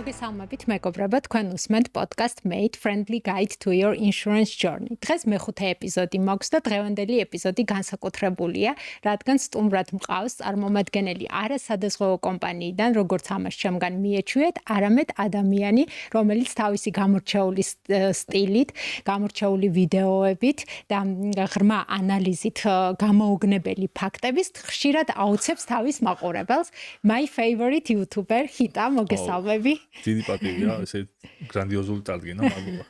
მოგესალმებით მეგობრებო, თქვენ უსმენთ podcast Made Friendly Guide to Your Insurance Journey. დღეს მეხუთე ეპიზოდი მაქვს და დღევანდელი ეპიზოდი განსაკუთრებულია, რადგან სტუმრად მყავს წარმომადგენელი არასადაზღვევო კომპანიიდან, როგორც ამას ჩემგან მიეჩვიეთ, არამედ ადამიანი, რომელიც თავისი გამორჩეული სტილით, გამორჩეული ვიდეოებით და ღრმა ანალიზით გამოუგნებელი ფაქტების ხშირად აუცებს თავის მაყურებელს. My favorite YouTuber Hita, მოგესალმები. დიდი პატივია, ესე გრანდიოზული წარდგენა, მადლობა.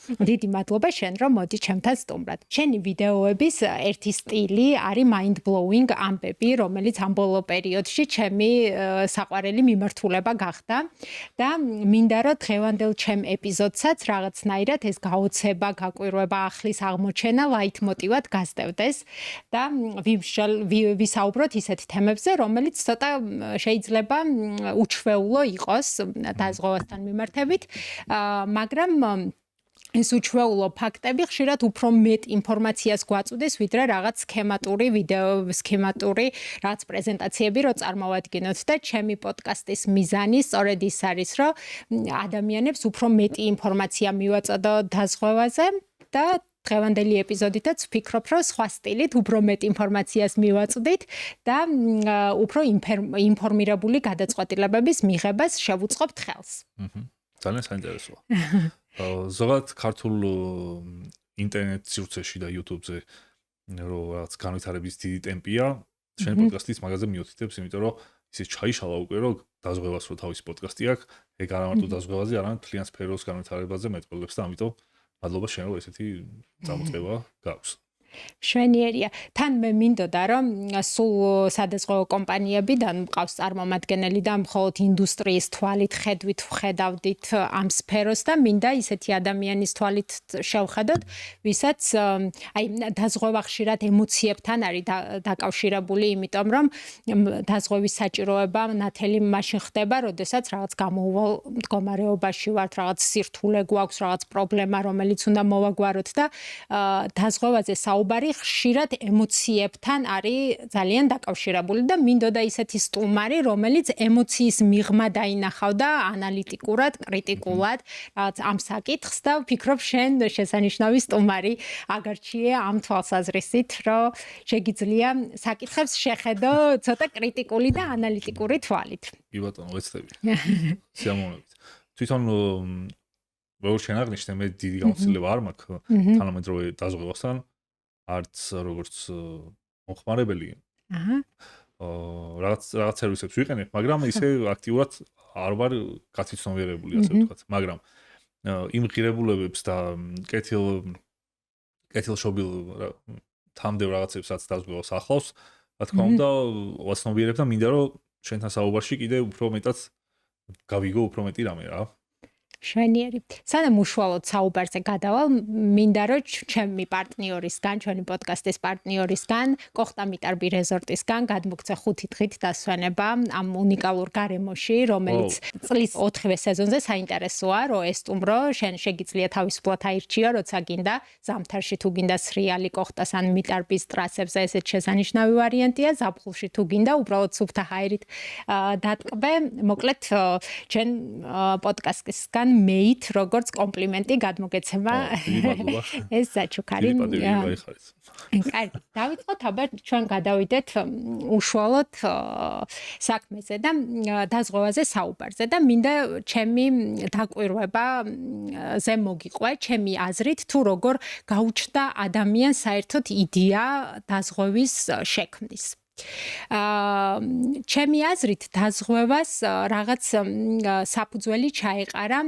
დიდი მადლობა შენ, რომ მოდი ჩემთან სტუმრად. შენი ვიდეოების ერთი სტილი არის mind blowing ამბები, რომელიც ამ ბოლო პერიოდში ჩემი საყვარელი მიმართულება გახდა და მინდა რომ დღევანდელ ჩემ ეპიზოდსაც რაღაცნაირად ეს გაოცება, გაკვირვება, ახლის აღმოჩენა ლაითმოტივად გასდევდეს და ვისაუბროთ ისეთ თემებზე, რომელიც ცოტა შეიძლება უჩვეულო იყოს დაზღვევასთან მიმართებით, მაგრამ ეს უჩვეულო ფაქტები ხშირად უფრო მეტ ინფორმაციას გვაწვდის, ვიდრე რაღაც სქემატური ვიდეო, სქემატური რაღაც პრეზენტაციები რო წარმოვადგინოთ და ჩემი პოდკასტის მიზანი სწორედ ის არის, რომ ადამიანებს უფრო მეტი ინფორმაცია მივაწოდო დაზღვევაზე და დღევანდელი ეპიზოდითაც ვფიქრობ, რომ სხვა სტილით უფრო მეტ ინფორმაციას მივაწვდით და უფრო ინფორმირებული გადაწყვეტილებების მიღებას შევუწყობთ ხელს. ძალიან საინტერესოა. ზოგადად ქართულ ინტერნეტ სივრცეში და YouTube-ზე რომ რაღაც განვითარების დიდი ტემპია, შენი პოდკასტის მაგაზე მიუთითებს, იმიტომ რომ ისე ჩაიშალა უკვე რომ დაზღვევას რო თავისი პოდკასტი აქვს, ეგ არა მარტო დაზღვევაზე, არამედ მთლიან სფეროს განვითარებაზე მეტყველებს და ამიტომ მადლობა შენ რომ ესეთი წამოწყება გაქვს. შვენიერია. თან მე მინდოდა რომ სულ სადაზღვევო კომპანიებიდან მყავს წარმომადგენელი და მხოლოდ ინდუსტრიის თვალით ხედვით ვხედავდით ამ სფეროს და მინდა ისეთი ადამიანის თვალით შევხედოთ, ვისაც აი დაზღვევა ხშირად ემოციებთან არის დაკავშირებული, იმიტომ რომ დაზღვევის საჭიროება ნათელი მაშინ ხდება, როდესაც რაღაც გამოუვალ მდგომარეობაში ვართ, რაღაც სირთულე გვაქვს, რაღაც პრობლემა, რომელიც უნდა მოვაგვაროთ და დაზღვევაზე საუბარი ხშირად ემოციებთან არის ძალიან დაკავშირებული და მინდოდა ისეთი სტუმარი, რომელიც ემოციის მიღმა დაინახავდა ანალიტიკურად, კრიტიკულად, რაღაც ამ საკითხს და ვფიქრობ შენ შესანიშნავი სტუმარი აგარჩიე ამ თვალსაზრისით, რომ შეგიძლია საკითხებს შეხედო ცოტა კრიტიკული და ანალიტიკური თვალით. კი ბატონო, ვეცდები. სიამოვნებით. თვითონ როგორც შენ აღნიშნე, მე დიდი გამოცდილება არ მაქვს თანამედროვე დაზღვევასთან. არც როგორც მომხმარებელი. რაღაც სერვისებს ვიყენებ, მაგრამ ისე აქტიურად არ ვარ გაცნობიერებული, ასე ვთქვათ, მაგრამ იმ ღირებულებებს და კეთილშობილ თამდევ რაღაცებსაც დაზღვევას ახლავს, რა თქმა უნდა, ვაცნობიერებ და მინდა რომ შენთან საუბარში კიდე უფრო მეტად გავიგო უფრო მეტი რამე რა. შვენიერი. სანამ უშუალოდ საუბარზე გადავალ, მინდა რომ ჩემი პარტნიორისგან, ჩვენი პოდკასტის პარტნიორისგან, კოხტამიტარბი რეზორტისგან გადმოგცე 5 დღით დასვენება ამ უნიკალურ გარემოში, რომელიც წლის 4-ვე სეზონზე საინტერესოა, რომ ესტუმრო, შენ შეგიძლია თავისუფლად აირჩიო, როცა გინდა, ზამთარში თუ გინდა სრიალი კოხტას ან მიტარბის ტრასებზე, ესეც შესანიშნავი ვარიანტია, ზაფხულში თუ გინდა, უბრალოდ სუფთა ჰაერით დატკბე. მოკლედ, ჩვენ პოდკასტისგან მეით როგორც კომპლიმენტი გადმოგეცემა ეს საჩუქარი. კარგი, დავიწყოთ აბა ჩვენ გადავიდეთ უშუალოდ საქმეზე და დაზღვევაზე საუბარზე და მინდა ჩემი დაკვირვებაზე მოგიყვე, ჩემი აზრით თუ როგორ გაუჩნდა ადამიანს საერთოდ იდეა დაზღვევის შექმნის. ჩემი აზრით დაზღვევას რაღაც საფუძველი ჩაეყარა,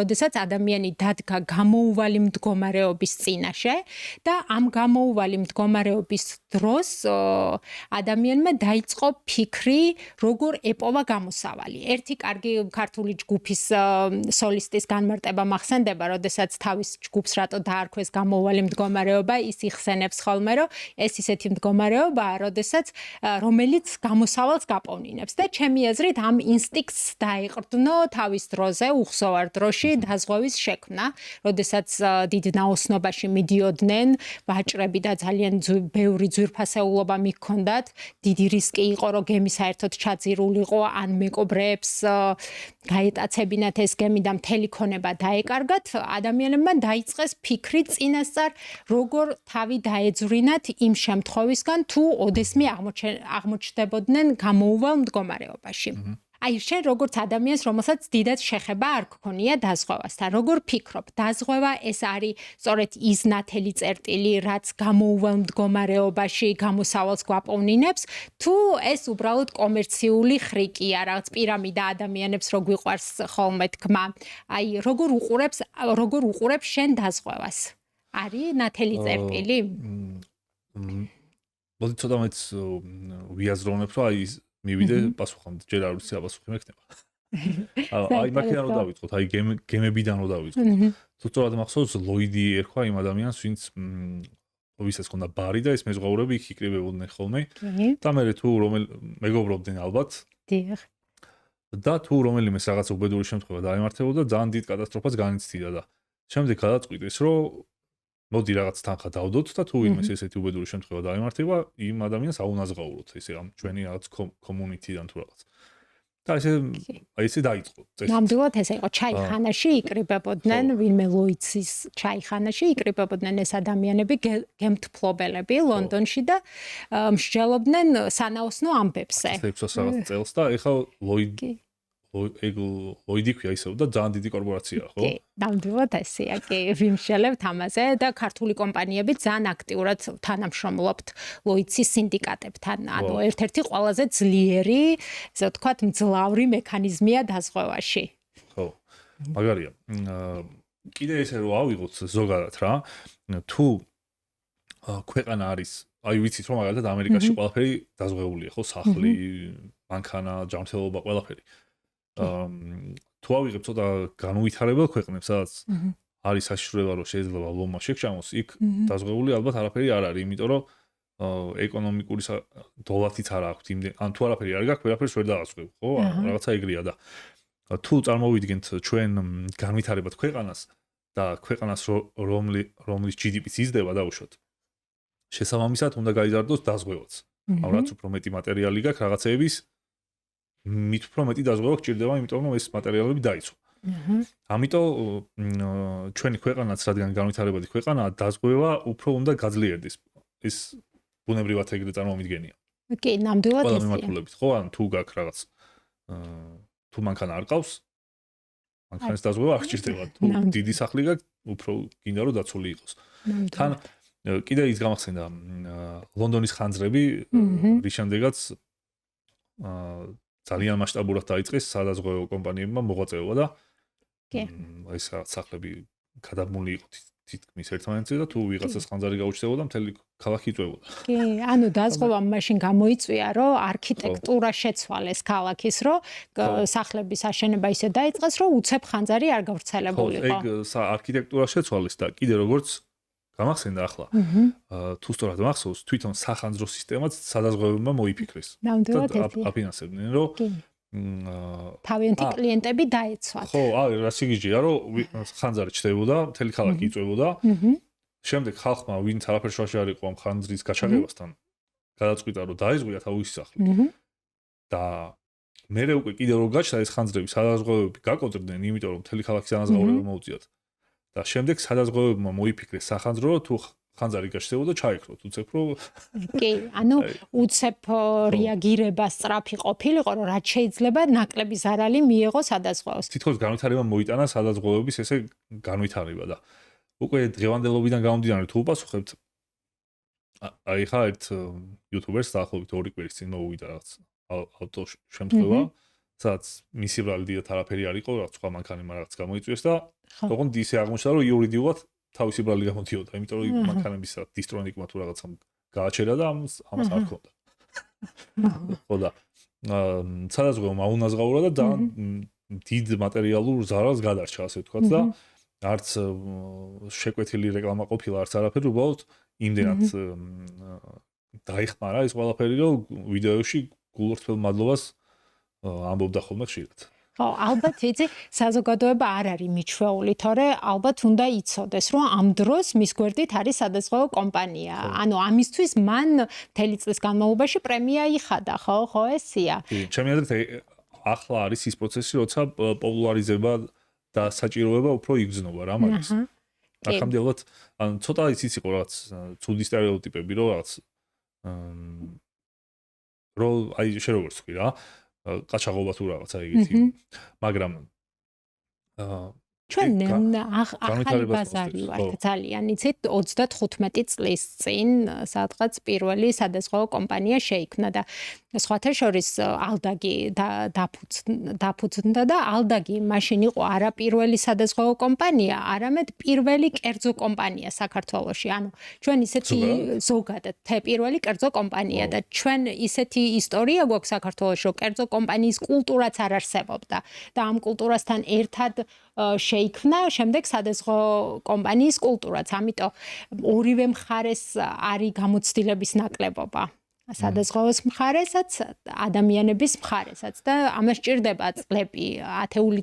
როდესაც ადამიანი დადგა გამოუვალი მდგომარეობის წინაშე და ამ გამოუვალი მდგომარეობის დროს ადამიანმა დაიწყო ფიქრი, როგორ ეპოვა გამოსავალი. ერთი კარგი ქართული ჯგუფის სოლისტის განმარტება მახსენდება, როდესაც თავის ჯგუფს რატო დაარქვეს გამოუვალი მდგომარეობა, ის იხსენებს ხოლმე, რომ ეს ისეთი მდგომარეობაა, როდესაც რომელიც გამოსავალს გაპოვნინებს და ჩემი აზრით ამ ინსტინქტს დაეყრდნო თავის დროზე, უხსოვარ დროში დაზღვევის შექმნა, როდესაც დიდ ნაოსნობაში მიდიოდნენ ვაჭრები და ძალიან ბევრი ძვირფასეულობა მიჰქონდათ, დიდი რისკი იყო, რომ გემი საერთოდ ჩაძირულიყო, ან მეკობრეებს გაეტაცებინათ ეს გემი და მთელი ქონება დაეკარგათ, ადამიანებმა დაიწყეს ფიქრი წინასწარ, როგორ თავი დაეძვრინათ იმ შემთხვევისგან, თუ ოდესმე აღმოჩნდებოდნენ გამოუვალ მდგომარეობაში. აი, შენ როგორც ადამიანს, რომელსაც დიდად შეხება არ გქონია დაზღვევასთან, როგორ ფიქრობ, დაზღვევა ეს არის სწორედ ის ნათელი წერტილი, რაც გამოუვალ მდგომარეობაში გამოსავალს გვაპოვნინებს, თუ ეს უბრალოდ კომერციული ხრიკია, რაღაც პირამიდა ადამიანებს რო გვიყვარს ხოლმე თქმა. აი, როგორ უყურებს შენ დაზღვევას? არის ნათელი წერტილი? მოდი ცოტა მეც ვიაზროვნებ, რომ აი მივიდე პასუხამდე, ჯერ არ ვიცი აპასუხი მექნება. აი მაქედან რო დავიწყოთ, აი გემებიდან რო დავიწყოთ. თუ სწორად მახსოვს, ლოიდი ერქვა იმ ადამიანს, ვინც ვისაც ჰქონდა ბარი და ეს მეზღვაურები იქ იკრიბებოდნენ ხოლმე. და მე თუ მეგობრობდნენ ალბათ. დიახ. და თუ რომელიმეს რაღაც უბედური შემთხვევა დაემართებოდა, ძალიან დიდ კატასტროფას განიცდიდა და შემდეგ გადაწყვიტეს, რომ მოდი რაღაც თანხა დავდოთ და თუ იმეს ესეთი უბედური შემთხვევა დაემართება, იმ ადამიანს აუნაზღაუროთ, ესე ამ ჩვენი რაღაც კომუნიტიდან თუ რაღაც. და ესე დაიწყო წესი. ნამდვილად ესე იყო, ჩაიხანაში იკრიბებოდნენ, ვინმე ლოიცის ჩაიხანაში იკრიბებოდნენ ეს ადამიანები, გემთფლობელები ლონდონში და მსჯელობდნენ სანაოსნო ამბებზე. 600 რაღაც წელს და ეხლა ლოიდი ქვია ისევ და ძალიან დიდი კორპორაციაა, ხო? კი, ნამდვილად ესეა, კი, ვიმსჯელებთ ამაზე და ქართული კომპანიები ძალიან აქტიურად თანამშრომლობთ ლოიცის სინდიკატებთან. ანუ ერთ-ერთი ყველაზე ძლიერი, ესე ვთქვათ, მძლავრი მექანიზმია დაზღვევაში. ხო. მაგარია. კიდე ესე რომ ავიღოთ ზოგადად რა, თუ ქვეყანა არის, აი ვიცით რომ მაგალითად ამერიკაში ყველაფერი დაზღვეულია, ხო, სახლი, მანქანა, ჯანმრთელობა, ყველაფერი. თუ ავიღებ ცოტა განუვითარებელ ქვეყნებს, სადაც არის საშიშროება, რომ შეიძლება ლომმა შეგჭამოს, იქ დაზღვეული ალბათ არაფერი არ არის, იმიტომ რომ ეკონომიკური დოლათიც არ აქვს იმდენ, ან თუ არაფერი არ გაქვს, ყველაფერს ვერ დაასწრებ, ხო? რაღაცა ეგრეა და თუ წარმოვიდგენთ ჩვენ განვითარებად ქვეყანას და ქვეყანას რომლის GDP-ც იზრდება დაუშვათ. შესაბამისად უნდა გაიზარდოს დაზღვევაც. ამ რაც უფრო მეტი მატერიალი გაქვს რაღაცეების მით უფრო მეტი დაზღვევა გჭირდება, იმიტომ რომ ეს მატერიალები დაიცვა. ამიტომ ჩვენი ქვეყანაც, რადგან განვითარებადი ქვეყანაა, დაზღვევა უფრო უნდა გაძლიერდეს. ეს ბუნებრივად ეგრე წარმომიდგენია. კი, ნამდვილად ყველა ესეა. მიმართულებით, ხო? ან თუ გაქვს რაღაც თუ მანქანა არ ყავს, მანქანის დაზღვევა არ გჭირდება. თუ დიდი სახლი გაქვს, უფრო გინდა რომ დაცული იყოს. თან კიდე ის გამახსენდა ლონდონის ხანძრები, რის შემდეგაც ძალიან მასშტაბურად დაიწყეს სადაზღვევო კომპანიებმა მოღვაწეობა და ეს სახლები გადაბმული იყო თითქმის ერთმანეთზე და თუ ვიღაცას ხანძარი გაუჩნდებოდა, მთელი ქალაქი იწვევოდა. კი, ანუ დაზღვევამ მაშინ გამოიწვია, რომ არქიტექტურა შეცვალეს ქალაქის, რომ სახლების აშენება ისე დაიწყეს, რომ უცებ ხანძარი არ გავრცელებულიყო. ეგ არქიტექტურა შეცვალეს და კიდე როგორც გამახსენდა ახლა. თუ სწორად მახსოვს, თვითონ სახანძრო სისტემაც სადაზღვევებმა მოიფიქრეს. ნამდვილად ესეა. აფინანსებდნენ, რომ თავიანთი კლიენტები დაეცვათ. ხო, რა სიგიჟეა, რომ ხანძარი ჩდებოდა, მთელი ქალაქი იწვევოდა. შემდეგ ხალხმა, ვინც არაფერს შუაში არ იყო ამ ხანძრის გაჩაღებასთან, გადაწყვიტა, რომ დაეზღვია თავისი სახლი. და მერე უკვე კიდევ რომ გაჩნდა ეს ხანძრები, სადაზღვევები გაკოტრდნენ, იმიტომ რომ მთელი ქალაქის ანაზღაურება მოუწიათ. და შემდეგ სადაზღვევებმა მოიფიქრეს სახანძრო, თუ ხანძარი გაჩნდებოდა, ჩაიქროთ, უცებ რომ კი, ანუ უცებ რეაგირება სწრაფი ყოფილიყო, რომ რაც შეიძლება ნაკლები ზარალი მიეღო სადაზღვევოს. თითქოს განვითარება მოიტანა სადაზღვევების ესე განვითარება და უკვე დღევანდელობიდან გამომდინარე თუ უპასუხებთ, აი ხა ერთ იუთუბერს დაახლოებით 2 კვირის წინ მოვიდა რაღაც ავტო შემთხვევა, სადაც მისი ბრალი დიდად არაფერი არ იყო, რაღაც სხვა მანქანა რაღაც გამოიწვიეს და თქო ისე აღმოჩნდა, რომ იურიდიულად თავისი ბრალი გამოდიოდა, იმიტომ რომ მანქანების დისტრონიკმა თუ რაღაცამ გააჩერა და ამას არ ჰქონდა. ხო და სადაზღვევმა აუნაზღაურა და ძალიან დიდ მატერიალურ ზარალს გადარჩა, ასე ვთქვათ და არც შეკვეთილი რეკლამა ყოფილა, არც არაფერი, უბრალოდ იმდენად დაიხმარა ეს ყველაფერი, რომ ვიდეოში გულორთმელ მადლობას ამბობდა ხოლმე ხშირად. ხო, ალბათ იცი, საზოგადოება არ არის მიჩვეული, თორე ალბათ უნდა იცოდეს, რომ ამ დროს მის გვერდით არის სადაზღვევო კომპანია. ანუ ამისთვის მან მთელი წლის განმავლობაში პრემია იხადა, ხო, ესია. ჩემი აზრით ახლა არის ის პროცესი, როცა პოპულარიზება და საჭიროება უფრო იგრძნობა რა მაგას. ახამდე ალბათ ანუ ცოტა ის იყო რაღაც ცუდი სტერეოტიპები, რომ რაღაც რომ აი შე როგორც თქვი რა ყაჩაღობა თუ რაღაცა იგივე მაგრამ ჩვენ ახალი ბაზარი ვართ ძალიან იცით 35 წლის წინ სადღაც პირველი სადაზღვევო კომპანია შეიქმნა და სხვათა შორის ალდაგი დაფუძნდა და ალდაგი მაშინ იყო არა პირველი სადაზღვევო კომპანია, არამედ პირველი კერძო კომპანია საქართველოში. ანუ ჩვენ ისეთი ზოგადად პირველი კერძო კომპანია და ჩვენ ისეთი ისტორია გვაქვს საქართველოში, რომ კერძო კომპანიის კულტურაც არ არსებობდა და ამ კულტურასთან ერთად შეიქმნა შემდეგ სადაზღვევო კომპანიის კულტურაც. ამიტომ ორივე მხარეს არის გამოცდილების ნაკლებობა. სადაზღვევოს მხარესაც, ადამიანების მხარესაც და ამას ჭირდება წლები, ათეული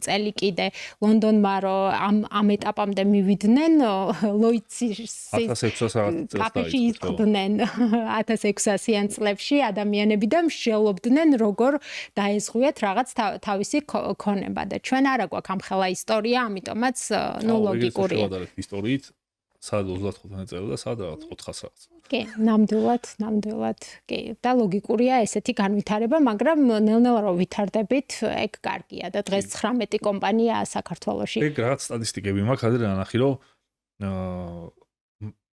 წელი კიდე ლონდონმა რომ ამ ეტაპამდე მივიდნენ, ლოიცის 1600 იწყდნენ 1600-იან წლებში ადამიანები და მსჯელობდნენ როგორ დაეზღვიათ რაღაც თავისი ქონება და ჩვენ არა გვაქვს ამხელა ისტორია, ამიტომაც ლოგიკურია. ისტორიით სად 35 წელი და სად 400 რაღაც. კი, ნამდვილად, კი. და ლოგიკურია ესეთი განვითარება, მაგრამ ნელ-ნელა რომ ვითარდებით, ეგ კარგია და დღეს 19 კომპანიაა საქართველოში. ეგ რაღაც სტატისტიკები მაქვს, ადრე ნახი, რომ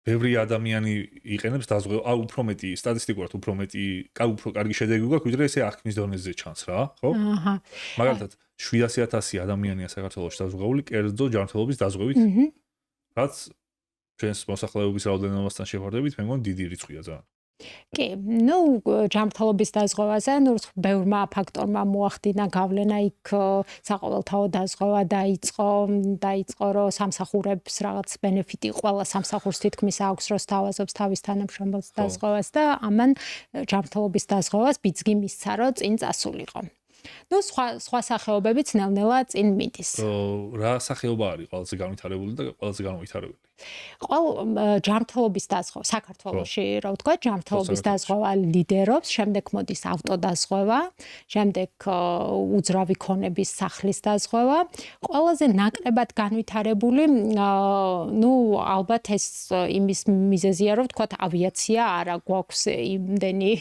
ბევრი ადამიანი იყენებს დაზღვევას, უფრო მეტი სტატისტიკურად უფრო მეტი, უფრო კარგი შედეგი გვაქვს, ვიდრე ესე აღქმის დონეზე ჩანს რა, ხო? აჰა. მაგალითად 700,000 ადამიანია საქართველოში დაზღვეული კერძო ჯანმრთელობის დაზღვევით. რაც ჩვენს მოსახლეობის რაოდენობასთან შევარდებით, მე მგონი დიდი რიცხვია ძალიან. კი, ჯანმრთელობის დაზღვევაზე, ბევრმა ფაქტორმა მოახდინა გავლენა იქ საყოველთაო დაზღვევა დაიწყო, რომ სამსახურებს რაღაც ბენეფიტი ყველა სამსახურს თითქმის აქვს, რომ სთავაზობს თავის თანამშრომელს დაზღვევას და ამან ჯანმრთელობის დაზღვევას ბიძგი მისცა, რომ წინ წასულიყო. სხვა სახეობებიც ნელ-ნელა წინ მიდის. რა სახეობა არის ყველაზე განვითარებული და ყველაზე განვითარებული? ჯანმრთელობის დაზღვევა საქართველოში, რა ვთქვა, ჯანმრთელობის დაზღვევა ლიდერობს, შემდეგ მოდის ავტოდაზღვევა, შემდეგ უძრავი ქონების სახლის დაზღვევა. ყველაზე ნაკლებად განვითარებული, ალბათ ეს იმის მიზეზია, რომ ვთქვა, ავიაცია არა გვაქვს იმდენი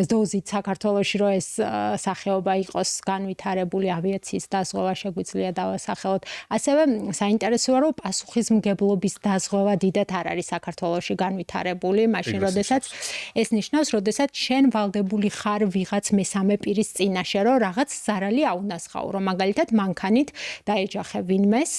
დოზით საქართველოში, რომ ეს სახეობა იყოს განვითარებული, ავიაციის დაზღვევა შეგვიძლია დავასახელოთ. ასევე საინტერესოა, რომ პასუხისმგებლობის დაზღვევა დიდად არ არის საქართველოში განვითარებული, მაშინ როდესაც ეს ნიშნავს, როდესაც შენ ვალდებული ხარ ვიღაც მესამე პირის წინაშე, რომ რაღაც ზარალი აუნასხაურო. მაგალითად, მანქანით დაეჯახე ვინმეს,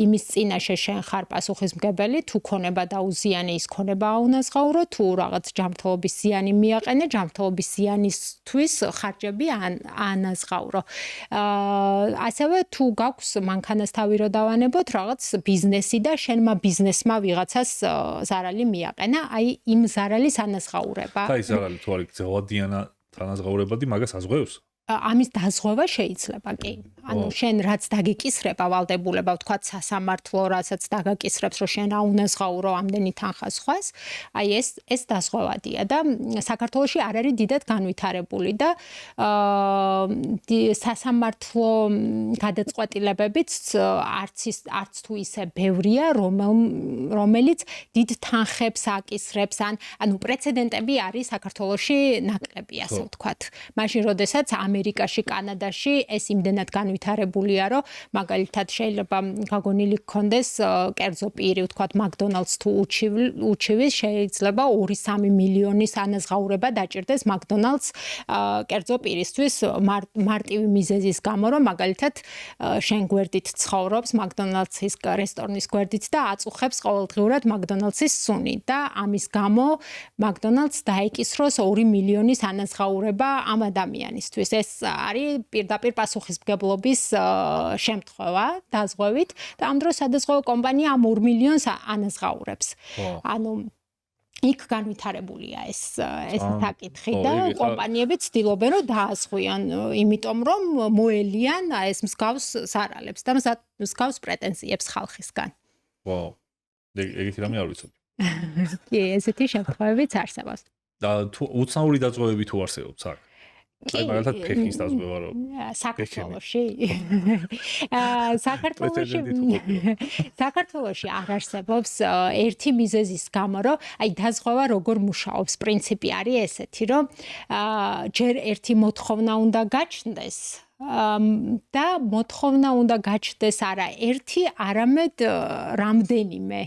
იმის წინაშე შენ ხარ პასუხისმგებელი, თუ ქონება დაუზიანე, ის ქონება აუნასხაურო, თუ რაღაც ჯანმრთელობის ზიანი მიაყენე, ჯანმრთელობის ზიანისთვის ხარჯები ანაზღაურო. ასევე თუ გაქვს მანქანას თავი რო დავანებოთ, რაღაც ბიზნესი და შენმა ბიზნესმა ვიღაცას ზარალი მიაყენა, აი იმ ზარალის ანაზღაურება. აი ზარალი თუ არის ძელადიანა თანაზღაურებადი, მაგას აზღვევს? ამის დაზღვევა შეიძლება, კი. ანუ შენ რაც დაგიკისრება ვალდებულება, ვთქვა სასამართლო, რასაც დაგაკისრებს, რომ შენ აუნაზღაურო ამდენი თანხა სხვას, აი ეს დაზღვევადია და საქართველოში არ არის დიდად განვითარებული და სასამართლო გადაწყვეტილებებიც არც თუ ისე ბევრია, რომელიც დიდ თანხებს აკისრებს, ანუ პრეცედენტები არის საქართველოში ნაკლები, ასე ვთქვათ. მაშინ როდესაც ამერიკაში, კანადაში ეს იმდენად განვითარებულია, რომ მაგალითად შეიძლება გაგონილი გქონდეს კერძო პირი, ვთქვათ, McDonald's თუ უჩივის, შეიძლება 2-3 მილიონის ანაზღაურება დაჭირდეს McDonald's კერძო პირისთვის მარტივი მიზეზის გამო, რომ მაგალითად შენ გვერდით ცხოვრობს McDonald's-ის რესტორნის გვერდით და აწუხებს ყოველდღიურად McDonald's-ის სუნი და ამის გამო McDonald's დაეკისროს 2 მილიონის ანაზღაურება ამ ადამიანისთვის. ეს არის პირდაპირ პასუხისმგებლობის შემთხვევა დაზღვევით და ამ დროს სადაზღვევო კომპანია ამ 2 მილიონს ანაზღაურებს. ანუ იქ განვითარებულია ეს საკითხი და კომპანიები ცდილობენ რომ დაასხვიან, იმიტომ რომ მოელიან ეს მსგავს სარალებს და მსგავს პრეტენზიებს ხალხისგან. ვაუ. ეგეთი რამე არ ვიცოდი. კი, ესეთი შემთხვევებიც არსებობს. და თუ უცნაური დაზღვევები თუ არსებობს აქ. აი მაგალითად ფეხის დაზღვევა რომ საქართველოში საქართველოში არ არსებობს ერთი მიზეზის გამო რომ აი დაზღვევა როგორ მუშაობს პრინციპი არის ესეთი რომ ჯერ ერთი მოთხოვნა უნდა გაჩნდეს და მოთხოვნა უნდა გაჩნდეს არა ერთი არამედ რამდენიმე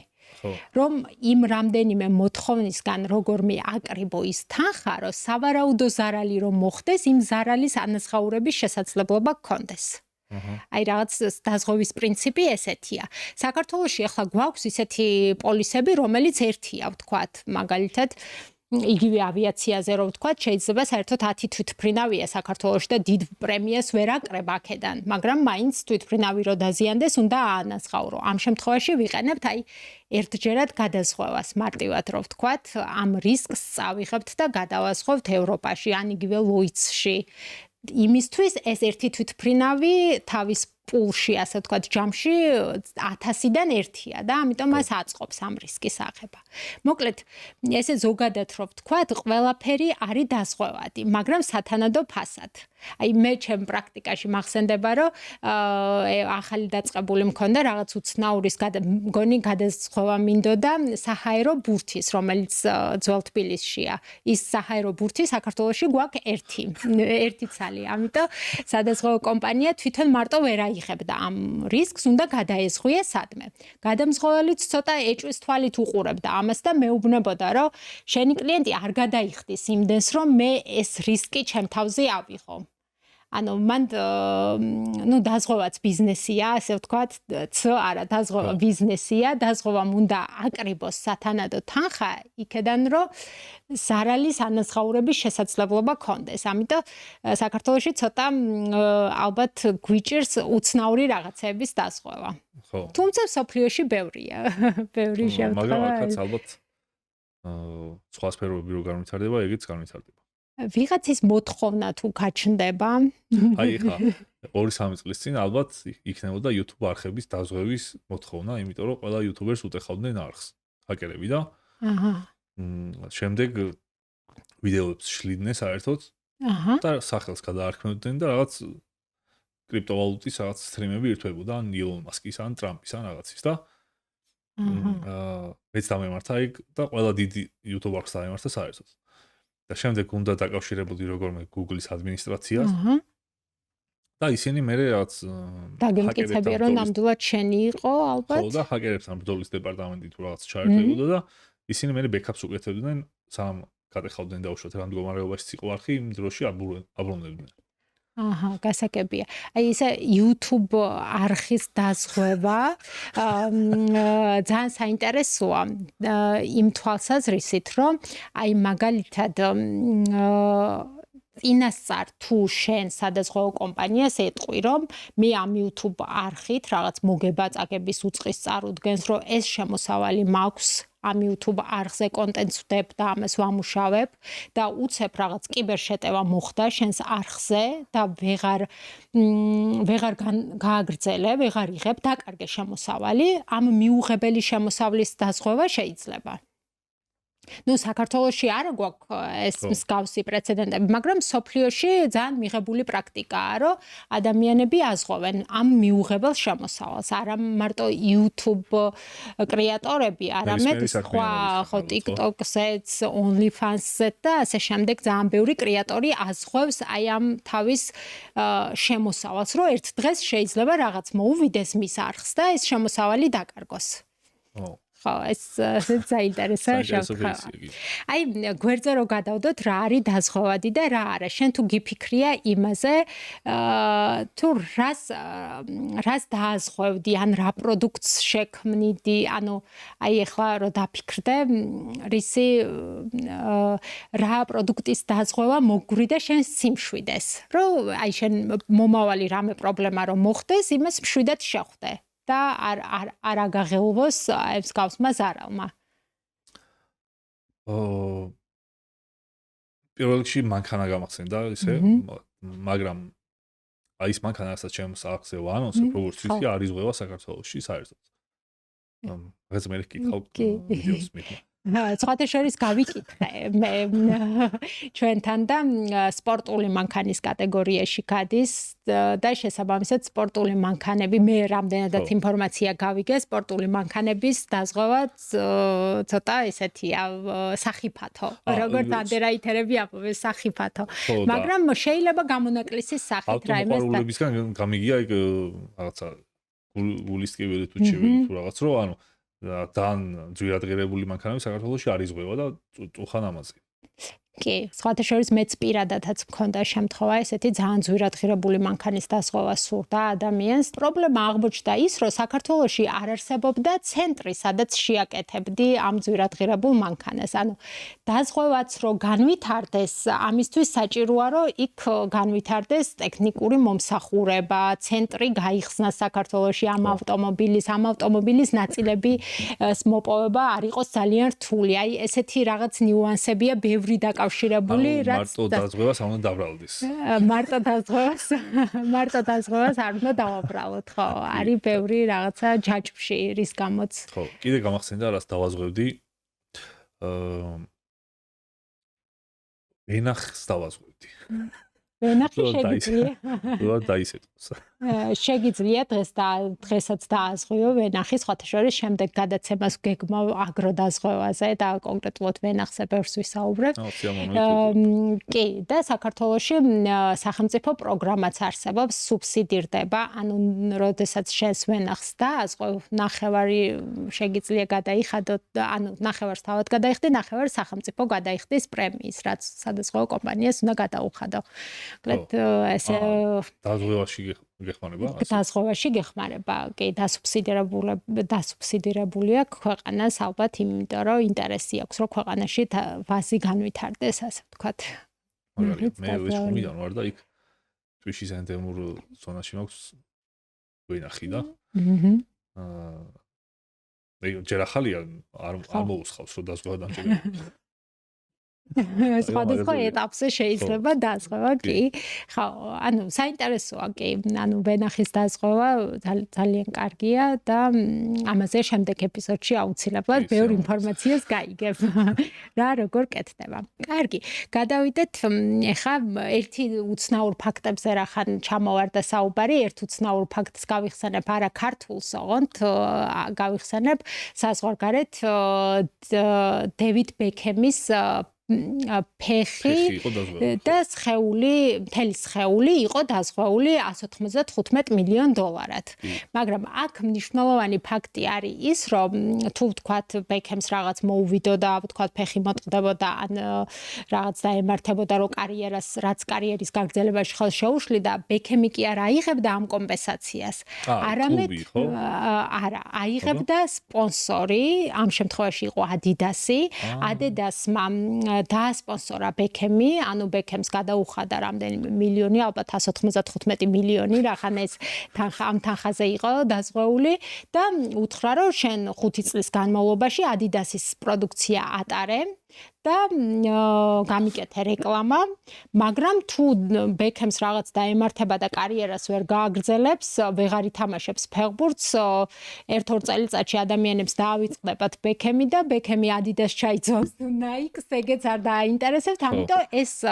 რომ იმ რამდენიმე მოთხოვნისგან როგორმე აკრიბო ის თანხა, რომ სავარაუდო ზარალი რომ მოხდეს, იმ ზარალის ანაზღაურების შესაძლებლობა გქონდეს. აი რაღაც დაზღვევის პრინციპი ესეთია. საქართველოში ახლა გვაქვს ისეთი პოლისები, რომელიც ერთია, ვთქვათ, მაგალითად იგივე ავიაციაზე რომ ვთქვათ, შეიძლება საერთოდ 10 თვითმფრინავია საქართველოში და დიდ პრემიას ვერ აკრება აქედან, მაგრამ მაინც თვითმფრინავი რო დაზიანდეს, უნდა აანაზღაურო. ამ შემთხვევაში ვიყენებთ აი ერთჯერად გადაზღვევას, მარტივად რო ვთქვათ, ამ რისკს წავიღებთ და გადავასხავთ ევროპაში, ან იგივე ლოიცში. იმისთვის ეს ერთი თვითმფრინავი თავის პულში, ასე ვთქვათ, ჯამში 1000-დან ერთია და ამიტომ მას აწყობს ამ რისკის აღება. მოკლედ, ესე ზოგადად რო ვთქვათ, ყველაფერი არის დაზღვევადი, მაგრამ სათანადო ფასად. აი მე ჩემ პრაქტიკაში მახსენდება, რომ ახალი დაწყებული მქონდა რაღაც უცნაურის მგონი გადაზღვევა მინდოდა საჰაერო ბურთის, რომელიც ძველ თბილისშია. ის საჰაერო ბურთი საქართველოში გვაქვს ერთი ცალი. ამიტომ სადაზღვევო კომპანია თვითონ მარტო ვერ იღებდა ამ რისკს, უნდა გადაეზღვია სადმე. გადამზღვეველიც ცოტა ეჭვის თვალით უყურებდა ამას და მეუბნებოდა, რომ შენი კლიენტი არ გადაიხდის იმდენს, რომ მე ეს რისკი ჩემ თავზე ავიღო. ანუ მან დაზღვევაც ბიზნესია, ასე ვთქვათ, არა, დაზღვევა ბიზნესია, დაზღვევამ უნდა აკრიბოს სათანადო თანხა იქედან, რომ ზარალის ანაზღაურების შესაძლებლობა გქონდეს. ამიტომ საქართველოში ცოტა ალბათ გვიჭირს უცნაური რაღაცების დაზღვევა. ხო. თუმცა სოფლიოში ბევრია, ბევრი შემთხვევა. მაგრამ აქაც ალბათ სხვა სფეროები რო განვითარდება, ეგეც განვითარდება. ვიღაცის მოთხოვნა თუ გაჩნდება. აი ხა 2-3 წლის წინ ალბათ იქნებოდა YouTube არხების დაზღვევის მოთხოვნა, იმიტომ რომ ყველა YouTuber-ს უტეხავდნენ არხს. ჰაკერები და აჰა. შემდეგ ვიდეოებს შლიდნენ საერთოდ. აჰა. და სახელს გადაარქმევდნენ და რაღაც კრიპტოვალუტის რაღაც სტრიმები ირთვებოდა ან ილონ მასკის ან ტრამპის ან რაღაცის და მეც დამემართა იქ და ყველა დიდი YouTube არხს დამემართა საერთოდ. და შემდეგ უნდა დაკავშირებოდი როგორმე Google-ის ადმინისტრაციას. და ისინი მე რაღაც დაგემკითხებია რომ ნამდვილად შენი იყო ალბათ. ხო და ჰაკერებთან ბრძოლის დეპარტამენტი თუ რაღაც ჩაერთვებოდა და ისინი მე ბექაპს უკეთებდნენ, სამ გადახავდნენ დაუშვათ რა მდგომარეობაში იყო არხი, იმ დროში აბრუნებდნენ. აჰა, გასაგებია. აი ესე YouTube არხის დაზღვევა ძალიან საინტერესოა იმ თვალსაზრისით, რომ აი მაგალითად წინასწარ თუ შენ სადაზღვევო კომპანიას ეტყვი, რომ მე ამ YouTube არხით რაღაც მოგება წაგების უწყის წარუდგენს, რომ ეს შემოსავალი მაქვს ამ YouTube არხზე კონტენტს ვდებ და ამას ვამუშავებ და უცებ რაღაც კიბერშეტევა მოხდა შენს არხზე და ვეღარ გააგრძელე, ვეღარ იღებ დაკარგე შემოსავალი, ამ მიუღებელი შემოსავლის დაზღვევა შეიძლება. საქართველოში არა გვაქვს ეს მსგავსი პრეცედენტები, მაგრამ სოფლიოში ძალიან მიღებული პრაქტიკაა, რომ ადამიანები აზღვევენ ამ მიუღებელ შემოსავალს. არა მარტო YouTube კრეატორები, არამედ სხვა ხო TikTok-ზეც, OnlyFans-ზეც და ასე შემდეგ ძალიან ბევრი კრეატორი აზღვევს აი ამ თავის შემოსავალს, რომ ერთ დღეს შეიძლება რაღაც მოუვიდეს მის არხს და ეს შემოსავალი დაკარგოს. ხო, ეს საინტერესოა შემთხვევა. აი, გვერდზე რო გადავდოთ, რა არის დაზღვევადი და რა არა. შენ თუ გიფიქრია იმაზე, თუ რას დააზღვევდი, ან რა პროდუქტს შექმნიდი, ანუ აი ახლა რო დაფიქრდე, რისი რა პროდუქტის დაზღვევა მოგვრიდა შენ სიმშვიდეს. რომ აი შენ მომავალი რამე პრობლემა რომ მოხდეს, იმას მშვიდად შეხვდე. და არ აგაღელვოს მსგავსმა ზარალმა. პირველ რიგში მანქანა გამახსენდა ისე, მაგრამ აი ეს მანქანა, რასაც ჩემს ახსე ვანონსებ, როგორც ვიცი, არის ზღვევა საქართველოში საერთოდ. რაღაც მე ვკითხავ ვიდეოს მითხა. სხვათა შორის გავიკითხე მე ჩვენთან და სპორტული მანქანის კატეგორიაში გადის და შესაბამისად სპორტული მანქანები მე რამდენადაც ინფორმაცია გავიგე სპორტული მანქანების დაზღვევაც ცოტა ესეთია სახიფათო როგორც ანდერაითერები ამბობენ სახიფათო მაგრამ შეიძლება გამონაკლისის სახით რა იმას და ავტომობილებისგან გამიგია იქ რაღაცა გულისტკივილი თუ ჩივილი თუ რაღაც რო ანუ დან ძვირადღირებული მანქანები საქართველოში არის ზღვევა და წუხან ამაზე. კი, სხვათა შორის მეც პირადადაც მქონდა შემთხვევა ესეთი ძალიან ძვირადღირებული მანქანის დაზღვევა სურდა ადამიანს. პრობლემა აღმოჩნდა ის, რომ საქართველოში არ არსებობდა ცენტრი, სადაც შეაკეთებდი ამ ძვირადღირებულ მანქანას. ანუ დაზღვევაც რომ განვითარდეს, ამისთვის საჭიროა რომ იქ განვითარდეს ტექნიკური მომსახურება, ცენტრი გაიხსნას საქართველოში ამ ავტომობილის ნაწილების მოპოვება არ იყოს ძალიან რთული. აი ესეთი რაღაც ნიუანსებია ბევრი კავშირებული რაც მარტო დაზღვევას არ უნდა დაბრალდეს. მარტო დაზღვევას არ უნდა დავაბრალოთ, ხო? არის ბევრი რაღაცა ჯაჭვში, რის გამოც. ხო, კიდე გამახსენდა რას დავაზღვევდი. ვენახს დავაზღვევდი. ვენახი შეგიძლია. რა დაისეთოს. შეგიძლია დღესაც დააზღვიო ვენახი, სხვათა შორის შემდეგ გადაცემას გეგმა აგრო დაზღვევაზე და კონკრეტულად ვენახზე ბევრს ვისაუბრებ. კი, და საქართველოში სახელმწიფო პროგრამაც არსებობს, სუბსიდირდება, ანუ როდესაც შენს ვენახს დააზღვევ, ნახევარი შეგიძლია გადაიხადოთ, ანუ ნახევარს თავად გადაიხდი, ნახევარს სახელმწიფო გადაიხდის პრემიის, რაც სადაზღვევო კომპანიას უნდა გადაუხადო. კლეთ ესე დაზღვევაში გეხმარება? დაზღვევაში გეხმარება. კი, დასუბსიდირებულია ქვეყანას ალბათ, იმიტომ რომ ინტერესი აქვს, რომ ქვეყანაში ვაზი განვითარდეს, ასე ვთქვათ. მაგალითად, მე ვეშხუმიდან ვარ და იქ თვიშის ენდემურ ზონაში მაქვს ვენახი და ჯერ ახალია არ მოუსხავს, რომ დაზღვევა დამჭირდება. სხვადასხვა ეტაპზე შეიძლება დაზღვევა, კი. ხო, ანუ საინტერესოა, კი, ანუ ვენახის დაზღვევა ძალიან კარგია და ამაზე შემდეგ ეპიზოდში აუცილებლად ბევრ ინფორმაციას გაიგებ. რა როგორ კეთდება. კარგი, გადავიდეთ ეხა ერთი უცნაურ ფაქტებზე რახან ჩამოვარ და საუბარი, ერთ უცნაურ ფაქტს გავიხსენებ არა ქართულს, ოღონდ გავიხსენებ საზღვარგარეთ დევიდ ბექემის ფეხი და სხეული, მთელი სხეული იყო დაზღვეული 195 მილიონ დოლარად. მაგრამ აქ მნიშვნელოვანი ფაქტი არის ის, რომ თუ ვთქვათ ბექემს რაღაც მოუვიდო და ვთქვათ ფეხი მოტყდებოდა ან რაღაც დაემართებოდა რომ რაც კარიერის გაგრძელებაში ხელს შეუშლიდა, ბექემი კი არ აიღებდა ამ კომპენსაციას. არამედ არა, აიღებდა სპონსორი, ამ შემთხვევაში იყო ადიდასი, ადიდასმა დაასპონსორა ბექემი, ანუ ბექემს გადაუხადა რამდენიმე მილიონი, ალბათ 195 მილიონი, რახან ეს ამ თანხაზე იყო დაზღვეული და უთხრა, რომ შენ 5 წლის განმავლობაში ადიდასის პროდუქცია ატარე და გამიკეთე რეკლამა, მაგრამ თუ ბექემს რაღაც დაემართება და კარიერას ვერ გააგრძელებს, ვეღარ ითამაშებს ფეხბურთს, ერთ-ორ წელიწადში ადამიანებს დაავიწყდებათ ბექემი და ბექემი ადიდას ჩაიძვავს ნაიკს, ეგეც არ დააინტერესებთ, ამიტომ ეს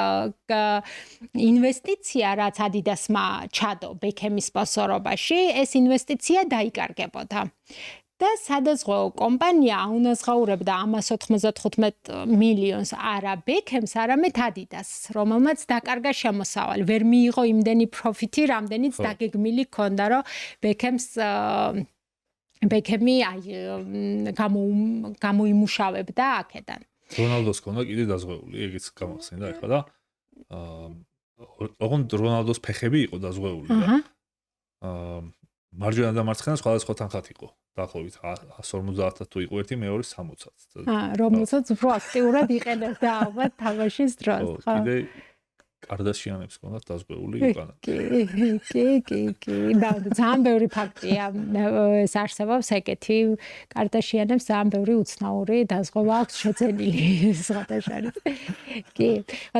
ინვესტიცია, რაც ადიდასმა ჩადო ბექემის სპონსორობაში, ეს ინვესტიცია დაიკარგებოდა. და სადაზღვეო კომპანია აუნაზღაურებდა 195 მილიონს არა ბექემს, არამედ ადიდასს, რომელმაც დაკარგა შემოსავალი. ვერ მიიღო იმდენი პროფიტი, რამდენიც დაგეგმილი ჰქონდა, რომ ბექემი გამოიმუშავებდა აქედან. რონალდოს ჰქონდა კიდე დაზღვეული, ეგეც გამახსენდა ახლა და ოღონდ რონალდოს ფეხები იყო დაზღვეული და მარჯვენა და მარცხენა სხვადასხვა თანხად იყო. დაახლოებით 150 თუ იყო ერთი, მეორე 60-ად. რომელსაც უფრო აქტიურად იყენებდა ალბათ თამაშის დროს, ხო? კიდე კარდაშიანებს ჰქონდათ დაზღვეული უკანა. კი. და ძალიან ბევრი ფაქტია ეს არსებობს ეგეთი კარდაშიანებს ძალიან ბევრი უცნაური დაზღვევა აქვს შეძენილი სხვადასხვა. კი.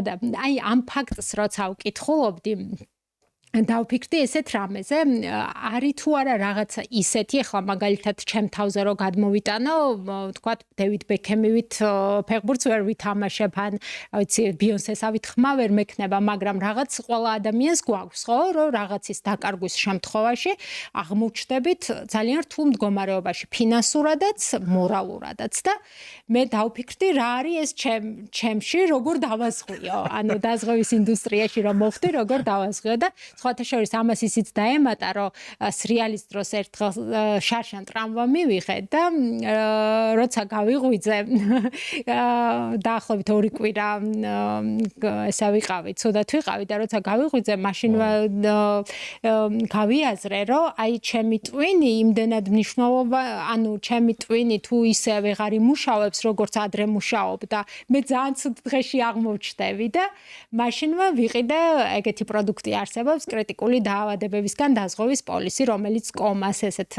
და აი ამ ფაქტს როცა ვკითხულობდი დავფიქრდი ესეთ რამეზე, არის თუ არა რაღაცა ისეთი, ახლა მაგალითად ჩემ თავზე რო გადმოვიტანო, თქვათ დევიდ ბექემივით ფეხბურთს ვერ ვითამაშებ, ან რა ვიცი, ბიონსესავით ხმა ვერ მექნება, მაგრამ რაღაც ყველა ადამიანს გვაქვს, ხო, რომ რაღაცის დაკარგვის შემთხვევაში აღმოჩნდებით ძალიან რთულ მდგომარეობაში, ფინანსურადაც, მორალურადაც და მე დავფიქრდი, რა არის ეს ჩემში, როგორ დავაზღვიო, ანუ დაზღვევის ინდუსტრიაში რომ მოხდი, როგორ დავაზღვიო და სხვათა შორის ამას ისიც დაემატა, რომ სრიალის დროს ერთხელ შარშან ტრამვა მივიღე და როცა გავიღვიძე დაახლოებით 2 კვირა ესა ვიყავი, ცუდად ვიყავი და როცა გავიღვიძე, მაშინ გავიაზრე, რომ აი ჩემი ტვინი იმდენად მნიშვნელობა, ანუ ჩემი ტვინი თუ ისე ვეღარ იმუშავებს, როგორც ადრე მუშაობდა, მე ძალიან ცუდ დღეში აღმოჩნდები და მაშინმა ვიყიდე ეგეთი პროდუქტი არსებობს კრიტიკული დაავადებებისგან დაზღვევის პოლისი, რომელიც კომას ესეთ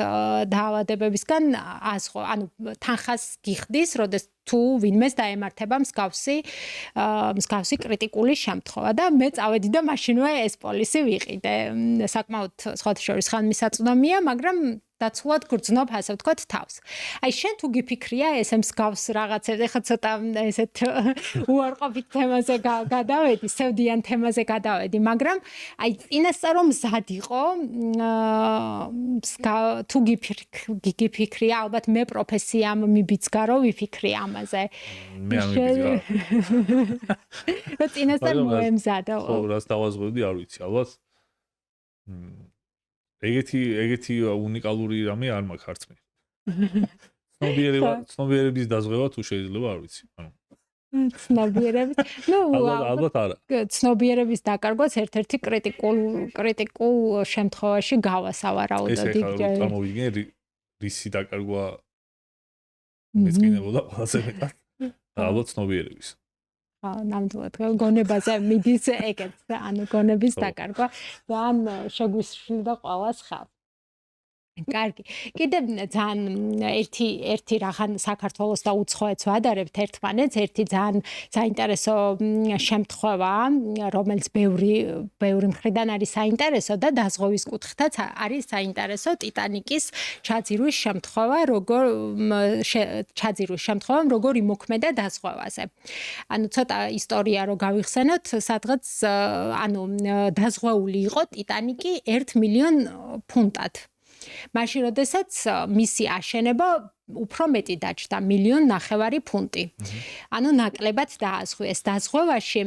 დაავადებებისგან ანუ თანხას გიხდის, როდეს თუ ვინმეს დაემართება მსგავსი კრიტიკული შემთხვევა და მე წავედი და მაშინვე ეს პოლისი ვიყიდე. საკმაოდ სხვათა შორის ხანმისაწვდომია, მაგრამ დაცულად გრძნობ, ასე ვთქვათ, თავს. აი შენ თუ გიფიქრია ესე მსგავს რაღაცებზე, ხა ცოტა ესეთ უარყოფით თემაზე გადავედი, სევდიან თემაზე გადავედი, მაგრამ აი წინასწარ რომ მზად იყო, თუ გიფიქრია, ალბათ მე პროფესიამ მიბიძგა რომ ვიფიქრი ამაზე. მე არ მიბიძგა. რა წინასწარ მოემზადა. ხო, რას დავაზღვევდი, არ ვიცი, ალბათ. ეგეთი უნიკალური რამე არ მაქვს არც მე. ცნობიერების დაზღვევა თუ შეიძლება, არ ვიცი. ანუ ცნობიერების, ალბათ არა. ცნობიერების დაკარგვაც ერთ-ერთი კრიტიკულ შემთხვევაში გავასავარაუდოდ. ეს ახლა წარმოვიდგინე რისი დაკარგვა მეწინებოდა ყველაზე მეტად. ალბათ ცნობიერების. ნამდვილად გონებაზე მიდის ეგეც, ანუ გონების დაკარგვა ძალიან შეგვიშლიდა ყველას ხალხს. კარგი. კიდევ ძალიან ერთი რახან საქართველოს და უცხოეთს ვადარებთ ერთმანეთს, ერთი ძალიან საინტერესო შემთხვევაა, რომელიც ბევრი მხრიდან არის საინტერესო და დაზღვევის კუთხითაც არის საინტერესო ტიტანიკის ჩაძირვის შემთხვევამ როგორ იმოქმედა დაზღვევაზე. ანუ ცოტა ისტორია რო გავიხსენოთ, სადღაც ანუ დაზღვეული იყო ტიტანიკი 1 მილიონ ფუნტად. მაშინ როდესაც მისი აშენება უფრო მეტი დაჭდა 1.5 მილიონ ფუნტი. ანუ ნაკლებად დააზღვიეს. დაზღვევაში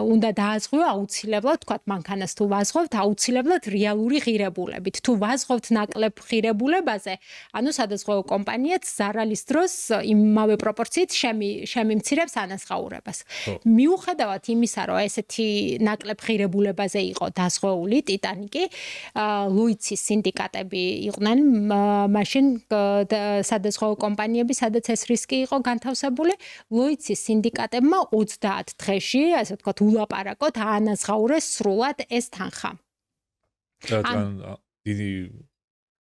უნდა დააზღვიო აუცილებლად, თქვათ, მანქანას თუ ვაზღვევთ, აუცილებლად რეალური ღირებულებით. თუ ვაზღვევთ ნაკლებ ღირებულებაზე, ანუ სადაზღვევო კომპანიაც ზარალის დროს იმავე პროპორციით შემიმცირებს ანაზღაურებას. მიუხედავად იმისა, რომ ესეთი ნაკლებ ღირებულებაზე იყო დაზღვეული ტიტანიკი, ლუიცის სინდიკატები იყვნენ მაშინ სადაზღვევო კომპანიები, სადაც ეს რისკი იყო განთავსებული, ლოიცის სინდიკატებმა 30 დღეში, ასე ვთქვათ, ულაპარაკოთ, აანაზღაურეს სრულად ეს თანხა. რადგან დიდი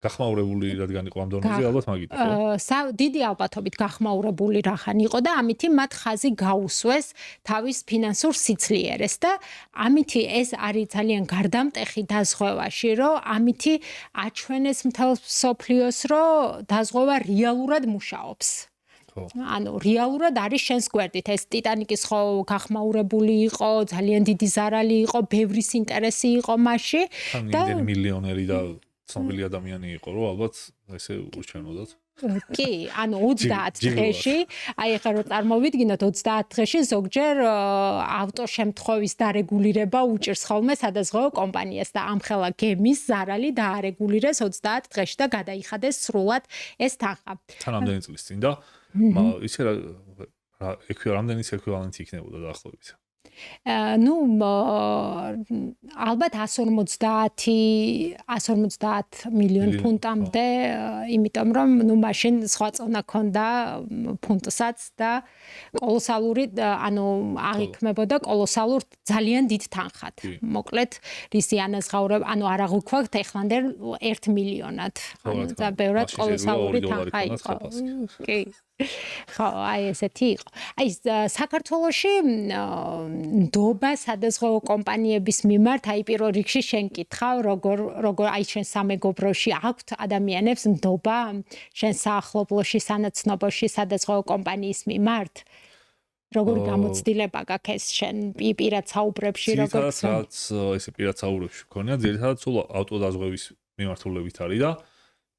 გახმაურებული რადგან იყო ამ დონეზე, ალბათ მაგით, ხო? დიდი ალბათობით გახმაურებული რახან იყო და ამითი მათ ხაზი გაუსვეს თავის ფინანსურ სიძლიერეს და ამითი ეს არის ძალიან გარდამტეხი დაზღვევაში, რომ ამითი აჩვენეს მთელ მსოფლიოს, რომ დაზღვევა რეალურად მუშაობს. ანუ რეალურად არის შენს გვერდით. ეს ტიტანიკის ხო გახმაურებული იყო, ძალიან დიდი ზარალი იყო, ბევრის ინტერესი იყო მასში და მილიონერი და ცნობილი ადამიანი იყო, რომ ალბათ ესე ურჩევნოდათ. კი, ანუ 30 დღეში, აი ახლა რო წარმოვიდგინოთ 30 დღეში ზოგჯერ ავტოშემთხვევის დარეგულირება უჭირს ხოლმე სადაზღვევო კომპანიას და ამხელა გემის ზარალი დაარეგულირეს 30 დღეში და გადაიხადეს სრულად ეს თანხა. თანამდენი წლის წინ და ისე რა რამდენის ეკვივალენტი იქნებოდა დაახლოებით. ну ალბათ 150 მილიონი ფუნტამდე, იმიტომ რომ ну მაშინ სხვა წონა ქონდა ფუნტსაც და კოლოსალური, ანუ აღიქმებოდა კოლოსალურ ძალიან დიდ თანხად. მოკლედ რისი ანაზღაურება, ანუ არ აღვიქვათ ეხლანდელ 1 მილიონად. ანუ და ბევრად კოლოსალური თანხა იყო. კი. ხო, აი ესეთი იყო. აი საქართველოში ნდობა სადაზღვევო კომპანიების მიმართ, აი პირველ რიგში შენ კითხავ, როგორ აი შენ სამეგობროში აქვთ ადამიანებს ნდობა შენ საახლობლოში, სანაცნობოში სადაზღვევო კომპანიის მიმართ? როგორი გამოცდილება გაქვს ეს შენ პირად საუბრებში, როგორც რაც ესე პირად საუბრებში მქონია, ძირითადად სულ ავტოდაზღვევის მიმართულებით არის და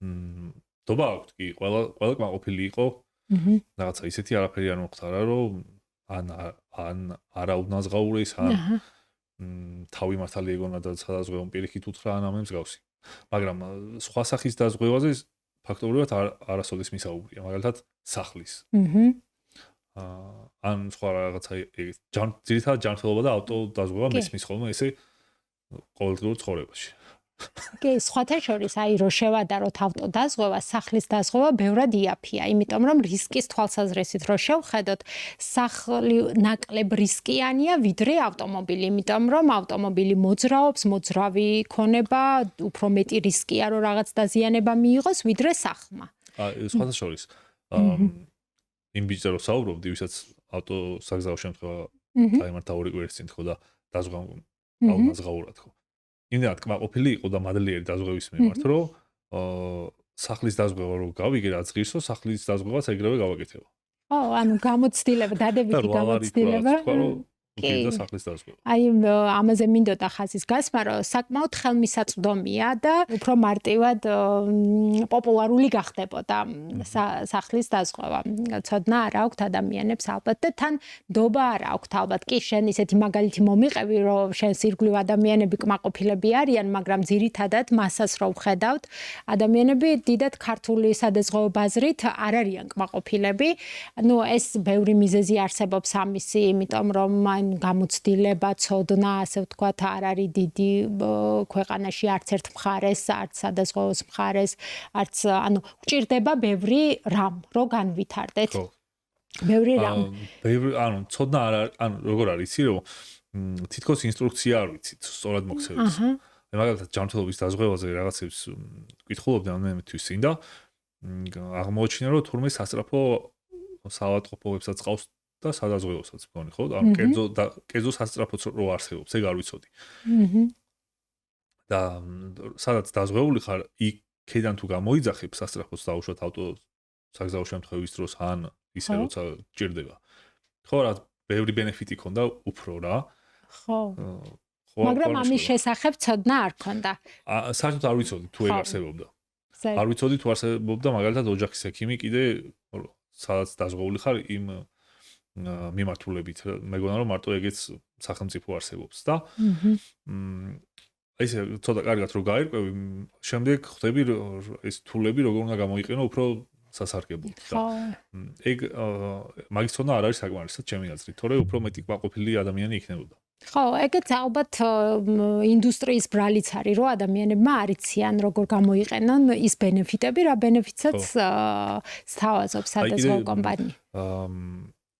ნდობა აქვთ კი, ყველა კმაყოფილი იყო. რაღაცა ისეთი არაფერი არ მოხდა რა, რომ ან არა უნაზღაურეს, ან თავი მართალი ეგონა და სადაზღვევო პირიქით უთხრა ან ამ მსგავსი. მაგრამ სხვა სახის დაზღვევაზე ფაქტობრივად არასოდეს მისაუბრია, მაგალითად სახლის. ან სხვა რაღაცა ძირითადად ჯანმრთელობა და ავტოდაზღვევა მისმის ხოლმე ესე ყოველდღიურ ცხოვრებაში. კი, სხვათა შორის აი რო შევადაროთ ავტოდაზღვევა, სახლის დაზღვევა ბევრად იაფია, იმიტომ რომ რისკის თვალსაზრისით რო შევხედოთ, სახლი ნაკლებ რისკიანია ვიდრე ავტომობილი, იმიტომ რომ ავტომობილი მოძრაობს, მოძრავი იქნება, უფრო მეტი რისკია რომ რაღაც დაზიანება მიიღოს ვიდრე სახლმა. სხვათა შორის იმ ბიჭზე რო საუბრობდი, ვისაც ავტოსაგზაო შემთხვევა დაიმართა 2 კვირის წინ ხო და დაზღვევა აუნაზღაურად ხო. იმდენად კმაყოფილი იყო და მადლიერი დაზღვევის მიმართ, რომ სახლის დაზღვევა რო გავიგე რაც ღირსო, სახლის დაზღვევაც ეგრევე გავაკეთება. ო, ანუ გამოცდილება, დადებითი გამოცდილება. და სახლის დაზღვევა. აი ამაზე მინდოდა ხაზის გასმა, რომ საკმაოდ ხელმისაწვდომია და უფრო მარტივად პოპულარული გახდებოდა სახლის დაზღვევა. ცოდნა არ აქვთ ადამიანებს ალბათ და თან ნდობა არ აქვთ ალბათ. კი, შენ ისეთი მაგალითი მომიყევი, რომ შენ ირგვლივ ადამიანები კმაყოფილები არიან, მაგრამ ძირითადად მასას რო ვხედავთ, ადამიანები დიდად ქართული სადაზღვევო ბაზრით არ არიან კმაყოფილები. ნუ ეს ბევრი მიზეზი არსებობს ამისი, იმიტომ რომ გამოცდილება, ცოდნა, ასე ვთქვათ, არ არის დიდი ქვეყანაში არც ერთ მხარეს, არც სადაზღვევოს მხარეს, არც ანუ გვჭირდება ბევრი რამ, რო განვითარდეთ. ბევრი რამ. ანუ ცოდნა არ არის, ანუ როგორ არის, იცი რომ თითქოს ინსტრუქცია არ ვიცით, სწორად მოქცევის. მაგალითად, ჯანმრთელობის დაზღვევაზე რაღაცებს ვკითხულობდი ამ თვის წინ და აღმოაჩინა რომ თურმე სასწრაფო საავადმყოფოებსაც ყავს და სადაზღვევოსაც მგონი ხო? ანუ კერძო სასწრაფოც რო არსებობს, ეგ არ ვიცოდი. და სადაც დაზღვეული ხარ, იქიდან თუ გამოიძახებ სასწრაფოს დაუშვათ ავტოსაგზაო შემთხვევის დროს ან ისე როცა გჭირდება. ხო რა, ბევრი ბენეფიტი ქონდა უფრო რა. ხო. მაგრამ ამის შესახებ ცოდნა არ ქონდა. საერთოდ არ ვიცოდი თუ ეგ არსებობდა. არ ვიცოდი თუ არსებობდა მაგალითად ოჯახის ექიმი კიდე სადაც დაზღვეული ხარ იმ მიმართულებით. მეგონა რომ მარტო ეგეც სახელმწიფო არსებობს და აი ესე ცოტა კარგად რო გაირკვევი, შემდეგ ხვდები ეს თულები როგორ უნდა გამოიყენო უფრო სასარგებლოდ და ეგ მაგის თქმა არ არის საკმარისად ჩემი აზრით, თორე უფრო მეტი კმაყოფილი ადამიანი იქნებოდა. ხო, ეგეც ალბათ ინდუსტრიის ბრალიც არის, რომ ადამიანებმა არ იციან როგორ გამოიყენონ ის ბენეფიტები, რა ბენეფიტსაც სთავაზობს სადაზღვევო კომპანია.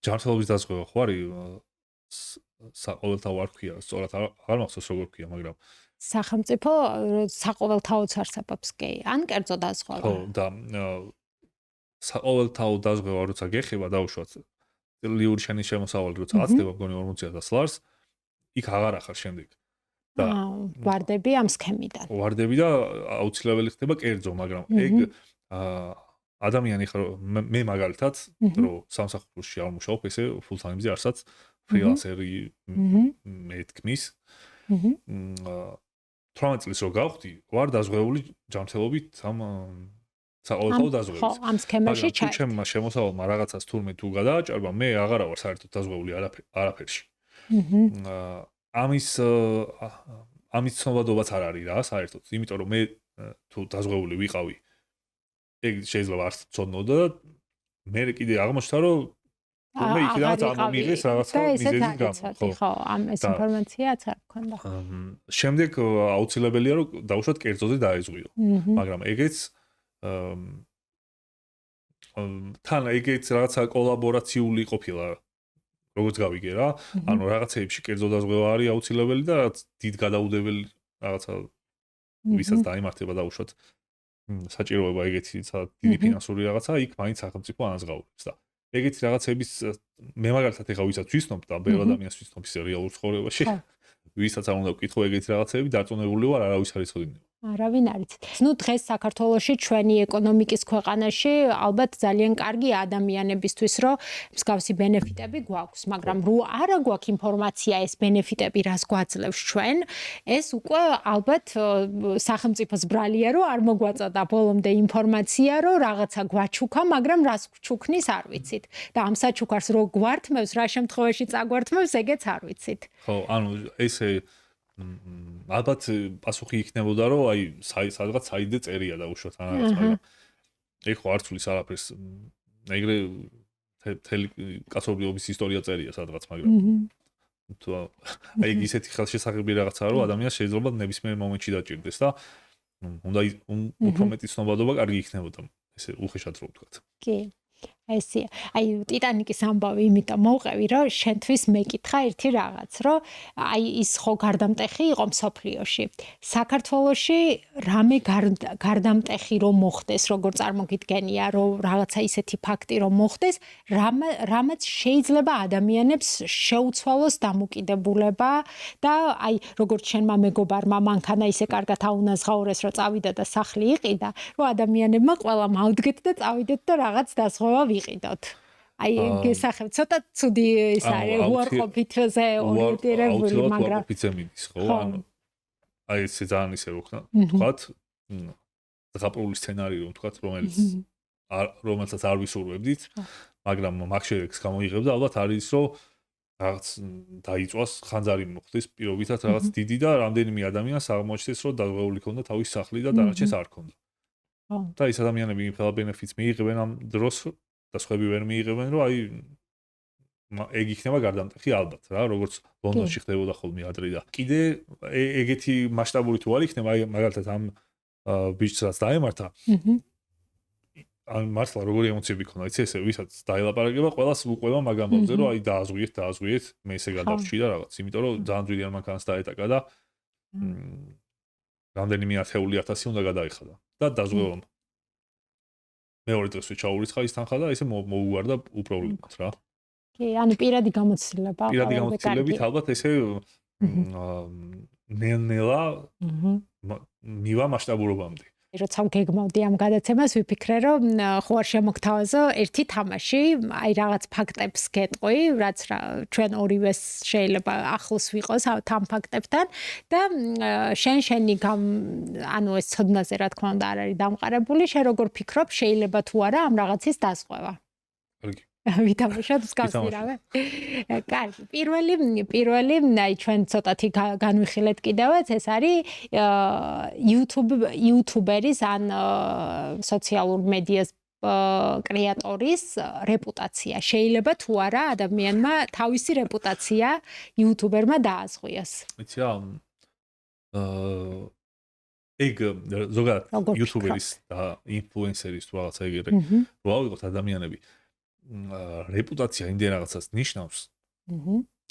ჯანმრთელობის დაზღვევა ხო არის საყოველთაო არ ქვია, სწორად არ მახსოვს როგორ ქვია, მაგრამ სახელმწიფო საყოველთაოც არსებობს კი, ან კერძო დაზღვევა. ხო, და საყოველთაო დაზღვევა როცა გეხება დაუშვათ ლიური შენი შემოსავალი როცა აცდება მგონი 40000 ლარს, იქ აღარ ახარ შემდეგ. და ვარდები ამ სქემიდან. ვარდები და აუცილებელი ხდება კერძო, მაგრამ ეგ ადამიანი ხარ მე მაგალითად რომ სამსახურში არ მუშაობ, ესე full time-ზე არსაც ფრილანსერი მეთქმის. 18 წლის რო გავხდი, ვარ დაზღვეული ჯანმრთელობით ამ საყოველთაო დაზღვევით. ხო, ამ სქემაში ჩაი. ჩემმა შემოსავალმა რაღაცას თურმე თუ გადააჭარბა, მე აღარა ვარ საერთოდ დაზღვეული არაფერში. ამის ცნობადობაც არ არის რა, საერთოდ. იმიტომ რომ მე თუ დაზღვეული ვიყავი, ეგ შეიძლება არც ცოდნოდა და მე კიდე აღმოჩნდა რომ თუმცა იქიდანაც ამომიღეს რაღაცა მიზეზის გამო. ხო, ამ ეს ინფორმაციაც არ მქონდა. შემდეგ აუცილებელია რომ დაუშვათ კერძოზე დაეზღვიო. მაგრამ ეგეც თან ეგეც რაღაცა კოლაბორაციული ყოფილა. როგორც გავიგე რა, ანუ რაღაცეებში კერძო დაზღვევა არის აუცილებელი და რაღაც დიდ გადაუდებელი რაღაცა ვისაც დაიმართება დაუშვათ საჭიროება ეგეთი დიდი ფინანსური რაღაცა, იქ მაინც სახელმწიფო ანაზღაურებს და ეგეთი რაღაცების მე მაგალითად ეხა ვისაც ვისნობ და ბევრ ადამიანს ვისნობ ისე რეალურ ცხოვრებაში, ვისაც არ უნდა ვკითხო ეგეთი რაღაცები, დარწმუნებული ვარ, არავის არ იცოდინება. არავინ არ იცით. ნუ დღეს საქართველოში ჩვენი ეკონომიკის ქვეყანაში ალბათ ძალიან კარგი ადამიანებისთვის, რომ მსგავსი ბენეფიტები გვაქვს, მაგრამ რო არა გვაქვს ინფორმაცია ეს ბენეფიტები რას გვაძლევს ჩვენ, ეს უკვე ალბათ სახელმწიფოს ბრალია, რომ არ მოგვაწოდა ბოლომდე ინფორმაცია, რომ რაღაცა გვაჩუქა, მაგრამ რას ჩუქნის არ ვიცით. და ამ საჩუქარს რო გვართმევს, რა შემთხვევაში წაგვართმევს, ეგეც არ ვიცით. ხო, ანუ ესე ალბათ პასუხი იქნებოდა რომ აი სადღაც საიდე წერია დაუშვათ ან რაღაც მაგრამ ეგ ხო არ ცulis არაფერს ეგრე თელი კაცობრიობის ისტორია წერია სადღაც მაგრამ თუ აი ისეთი ხელშესახები რაღაცაა რომ ადამიანს შეიძლება ნებისმიერ მომენტში დაჭირდეს და უნდა უფრო მეტი ცნობადობა კარგი იქნებოდა ესე უხეშად რო ვთქვათ კი ესია. აი ტიტანიკის ამბავი იმიტომ მოვყევი, რომ შენთვის მეკითხა ერთი რაღაც, რომ აი ის ხო გარდამტეხი იყო მსოფლიოში. საქართველოში რამე გარდამტეხი რომ მოხდეს, როგორ წარმოგიდგენია, რომ რაღაცა ისეთი ფაქტი რომ მოხდეს, რამაც შეიძლება ადამიანებს შეუცვალოს დამოკიდებულება და აი როგორც შენმა მეგობარმა მანქანა ისე კარგად აუნაზღაურეს, რომ წავიდა და სახლი იყიდა, რომ ადამიანებმა ყველამ ავდგეთ და წავიდეთ და რაღაც დასღვა ვიყიდოთ. აი გესახებ ცოტა ცუდი ის არის უარყოფითზე ორიენტირებული მაგრამ უარყოფითზემის ხო ანუ აი ეს ძალიან ისე რო ხნა თქვათ ზღაპრული სცენარი რომ თქვათ რომელსაც არ ვისურვებდით მაგრამ მაგშერექს გამოიღებდა ალბათ არის რომ რაღაც დაიწვას ხანძარი მოხდეს პირობითად რაღაც დიდი და რამდენიმე ადამიანს აღმოჩნდეს რომ დაზღვეული ქონდა თავის სახლი და დანარჩენს არ ქონდა და ის ადამიანები იმხელა ბენეფიტს მიიღებენ ამ დროს და სხვები ვერ მიიღებენ, რომ აი ეგ იქნება გარდამტეხი ალბათ რა, როგორც ლონდონში ხდებოდა ხოლმე ადრე და კიდე ეგეთი მასშტაბური თუ არ იქნება, აი მაგალითად ამ ბიჭს რაც დაემართა. ან მართლა როგორი ემოციები ქონდა, იცი ესე ვისაც დაელაპარაკება, ყველას უყვება მაგ ამბავზე, რომ აი დააზღვიეთ, მე ესე გადავრჩი და რაღაც, იმიტომ რომ ძალიან ძვირიან მანქანას დაეტაკა და რამდენიმე ათეული ათასი უნდა გადაიხადა და დაზღვევამ მეორე დღესვე ჩაურიცხა ის თანხა და ესე მოუვარდა უპრობლემოდ რა. კი, ანუ პირადი გამოცდილება. პირადი გამოცდილებით ალბათ ესე ნელ-ნელა მივა მასშტაბურობამდე. როცა გეგმავდი ამ გადაცემას, ვიფიქრე, რომ ხო არ შემოგთავაზო ერთი თამაში, აი რაღაც ფაქტებს გეტყვი, რაც ჩვენ ორივეს შეიძლება ახლოს ვიყოს ამ ფაქტებთან და შენი ანუ ეს ცოდნაზე რა თქმა უნდა არ არის დამყარებული, შენ როგორ ფიქრობ, შეიძლება თუ არა ამ რაღაცის დასწყვევა? კარგი. ვითამაშოთ მსგავსი რამე. კარგი. პირველი აი ჩვენ ცოტათი განვიხილეთ კიდევაც, ეს არის YouTuberis ან სოციალურ მედიას კრეატორის რეპუტაცია. შეიძლება თუ არა ადამიანმა თავისი რეპუტაცია YouTuber-მა დააზღვიოს. იცი რა ეგ ზოგადად YouTuber-ის და ინფლუენსერის თუ რაღაცა ეგრე რო ავიღოთ ადამიანები რეპუტაცია იმდენ რაღაცას ნიშნავს.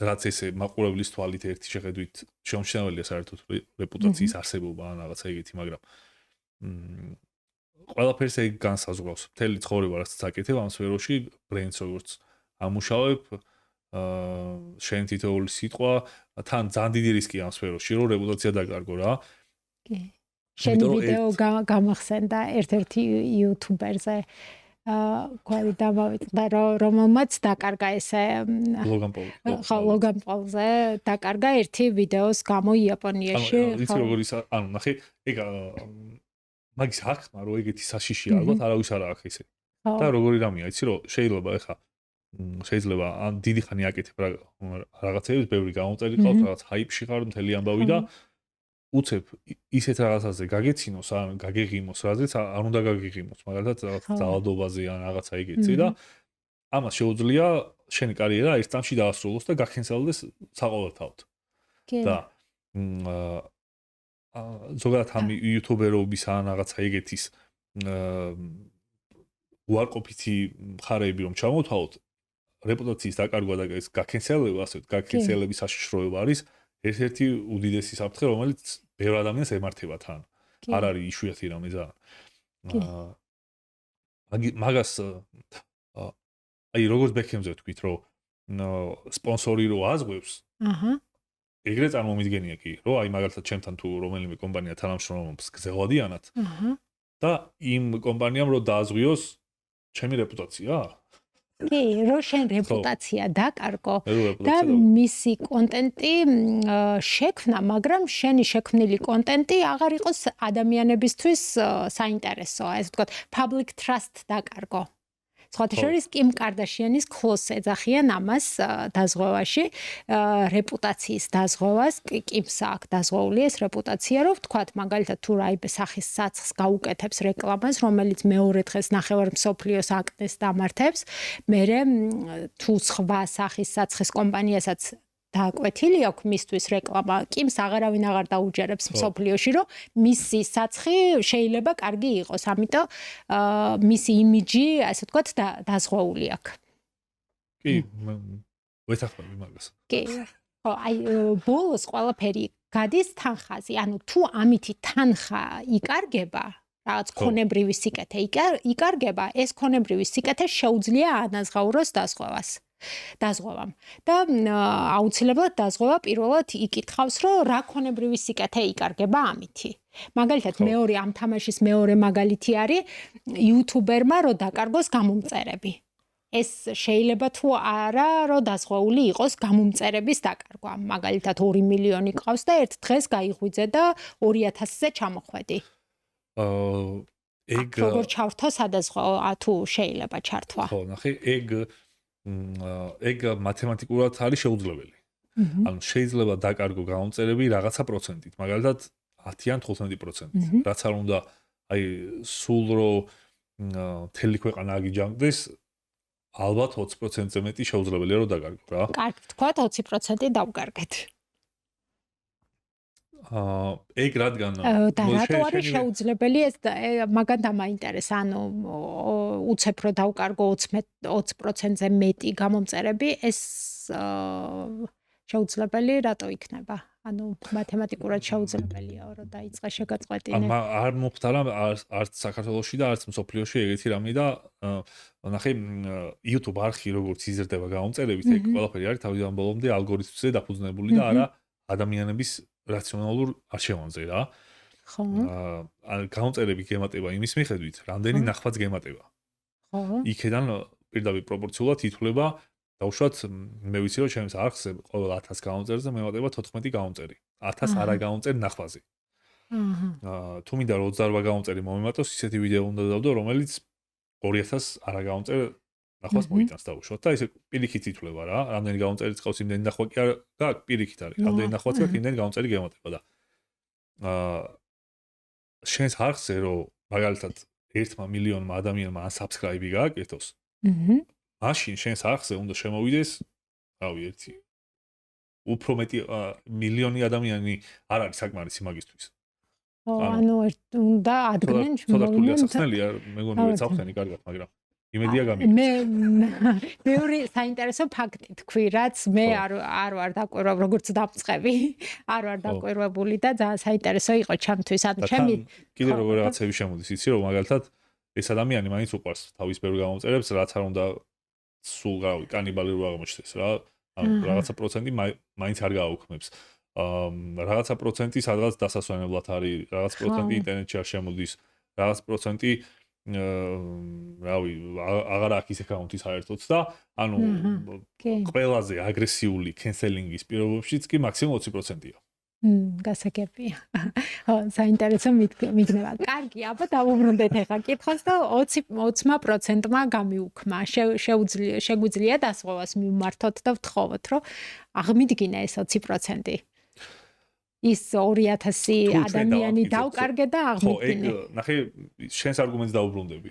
რაც ესე მაყურებლის თვალით ერთი შეხედვით შეუმჩნეველია საერთოდ რეპუტაციის არსებობა ან რაღაცა ეგეთი, მაგრამ ყველაფერს ეგ განსაზღვრავს. მთელი ცხოვრება რაც აკეთებ ამ სფეროში, ბრენდს როგორც ამუშავებ, შენ თითოეული სიტყვა, თან ძალიან დიდი რისკი ამ სფეროში, რომ რეპუტაცია დაკარგო რა. კი. შენი ვიდეო გამახსენდა ერთ-ერთი YouTuber-ზე გვარი დამავიწყდა რომელმაც დაკარგა ესე ლოგან პოლზე დაკარგა ერთი ვიდეოს გამო იაპონიაში ხო როგორ ის ანუ ნახე ეგ მაგის ახმა რო ეგეთი საშიშია ალბათ არავის არ აქვს ესე და როგორი რამეა იცი რომ შეიძლება ან დიდი ხანი აკეთებ რაღაცეებს ბევრი გამოწერი ყავს რაღაც ჰაიპში ხარ მთელი ამბავი და უცებ ისეთ რაღაცაზე გაგეცინოს ან გაგეღიმოს რაზეც არ უნდა გაგეღიმოს მაგალითად რაღაც ძალადობაზე ან რაღაცა იგეცი და ამას შეუძლია შენი კარიერა ერთ წამში დაასრულოს და გაქენსელდეს საყოველთაოდ. და ზოგადად ამ იუთუბერობის ან რაღაცა ეგეთის უარყოფითი მხარეები რომ ჩამოთავოთ, რეპუტაციის დაკარგვა და ეს გაქენსელება, ასე ვთქვათ, გაქენსელების საშიშროება არის ერთ-ერთი უდიდესი საფრთხე, რომელიც ბევრ ადამიანს ემართება თან. არ არის იშვიათი რამე ძალიან. მაგას აი როგორც ბექემზე ვთქვით, რომ სპონსორი რო აზღვევს, ეგრე წარმომიდგენია კი, რომ აი მაგალითად ჩემთან თუ რომელიმე კომპანია თანამშრომლობს გზელვადიანად და იმ კომპანიამ რო დააზღვიოს ჩემი რეპუტაცია? კი, რომ შენ რეპუტაცია დაკარგო და მისი კონტენტი შექმნა, მაგრამ შენი შექმნილი კონტენტი აღარ იყოს ადამიანებისთვის საინტერესო, ასე ვთქვათ, public trust დაკარგო. სხვათა შორის კიმ კარდაშიანის close ეძახიან ამას დაზღვევაში, რეპუტაციის დაზღვევას, კიმს აქვს დაზღვეული ეს რეპუტაცია, რომ ვთქვათ, მაგალითად თუ რაიმე სახის საცხს გაუკეთებს რეკლამას, რომელიც მეორე დღეს ნახევარმსოფლიოს აკნეს დამართებს, მერე თუ სხვა სახის საცხის კომპანიასაც დააკვეთილი აქვს მისთვის რეკლამა, კიმს აღარავინ აღარ დაუჯერებს მსოფლიოში, რომ მისი საცხი შეიძლება კარგი იყოს, ამიტომ მისი იმიჯი, ასე ვთქვათ, დაზღვეული აქვს. კი, ვეთანხმები მაგას. კი. ხო, აი ბოლოს ყველაფერი გადის თანხაზე, ანუ თუ ამითი თანხა იკარგება, რაღაც ქონებრივი სიკეთე იკარგება, ეს ქონებრივი სიკეთე შეუძლია ანაზღაუროს დაზღვევამ. და აუცილებლად დაზღვევა პირველად იკითხავს, რომ რა ქონებრივი სიკეთე იკარგება ამითი. მაგალითად, მეორე ამ თამაშის მეორე მაგალითი არის იუთუბერმა რო დაკარგოს გამომწერები. ეს შეიძლება თუ არა, რომ დაზღვეული იყოს გამომწერების დაკარგვა. მაგალითად 2 მილიონი ყავს და ერთ დღეს გაიღვიძე და 2000-ზე ჩამოხვედი. ეგ როგორ ჩავრთო სადაზღვეო, თუ შეიძლება ჩართვა. ხო, ნახე, ეგ მათემატიკურად არის შეუძლებელი. ანუ შეიძლება დაკარგო გამომწერები რაღაცა პროცენტით, მაგალითად 10-ან 15%. რაც არ უნდა აი სულ რო მთელი ქვეყანა აგიჯანყდეს, ალბათ 20%-ზე მეტი შეუძლებელია რომ დაკარგო რა. კარგი, ვთქვათ 20% დავკარგეთ. ეგ რადგან და რატო არის შეუძლებელი ეს მაგან დამაინტერესა, ანუ უცებ რო დავკარგო 20%-ზე მეტი გამომწერები, ეს შეუძლებელი რატო იქნება? ანუ მათემატიკურად შეუძლებელია რომ დაიწყე შეგაწყვეტინე. არ მოხდარა არც საქართველოში და არც მსოფლიოში ეგეთი რამე და ნახე YouTube არხი როგორც იზრდება გამომწერებით, ეგ ყველაფერი არის თავიდან ბოლომდე ალგორითმზე დაფუძნებული და არა ადამიანების რაციონალურ არჩევანზე რა. ხო. გამომწერები გემატება იმის მიხედვით, რამდენი ნახვაც გემატება. ხო. იქედან პირდაპირ პროპორციულად ითვლება დაუშვათ მე ვიცი რომ ჩემს არხზე ყოველ 1000 გამომწერზე მემატება 14 გამომწერი. 1000 არა გამომწერი ნახვაზე. თუ მინდა რომ 28 გამომწერი მომემატოს, ისეთი ვიდეო უნდა დავდო, რომელიც 2000 არა გამომწერ ნახვას მოიტანს დაუშვათ და ესე პირიქით ითვლება რა. რამდენი გამომწერი წავს იმდენი ნახვა კი არ გაქვს, პირიქით არის. რამდენი ნახვაც გაქვს, იმდენი გამომწერი გემატება და შენს არხზე რომ მაგალითად 1 მილიონმა ადამიანმა ან subscribe-ი გააკეთოს. მაშინ შენს არხზე უნდა შემოვიდეს, რავი, ერთი უფრო მეტი მილიონი ადამიანი არ არის საკმარისი მაგისთვის. ანუ უნდა ადგნენ შემოვიდნენ. ცოტა მეგონი რომ წავხსენი კარგად, მაგრამ იმედია გამიგე. მეორე საინტერესო ფაქტი თქვი, რაც მე არ ვარ დაკვირვებული, როგორც დამწყები, არ ვარ დაკვირვებული და ძალიან საინტერესო იყო ჩემთვის. ანუ ჩემი კიდე როგორ რაღაცები შემოდის, იცი რომ მაგალითად ეს ადამიანი მაინც უყვარს თავის ბევრ გამომწერებს, რაც არ უნდა სულ რავი, კანიბალი რო აღმოჩნდეს რა. ანუ რაღაცა პროცენტი მაინც არ გააუქმებს. რაღაცა პროცენტი სადღაც დასასვენებლად არის, რაღაც პროცენტი ინტერნეტში არ შემოდის, რაღაც პროცენტი რავი, აღარ აქვს ის აკაუნტი საერთოდ და ანუ ყველაზე აგრესიული კენსელინგის პირობებშიც კი მაქსიმუმ 20%-ია. გასაგებია. ხო, საინტერესო მიგნება. კარგი, აბა დავუბრუნდეთ ახლა კითხოს და 20%-მა გამიუქმა. შეგვიძლია დასღვევას მიმართოთ და ვთხოვოთ, რომ აღმიდგინა ეს 20%. ის 2000 ადამიანი დავკარგე და ხო, ეგ აღმოჩინე. ნახე, შენს არგუმენტს დაუბრუნდები.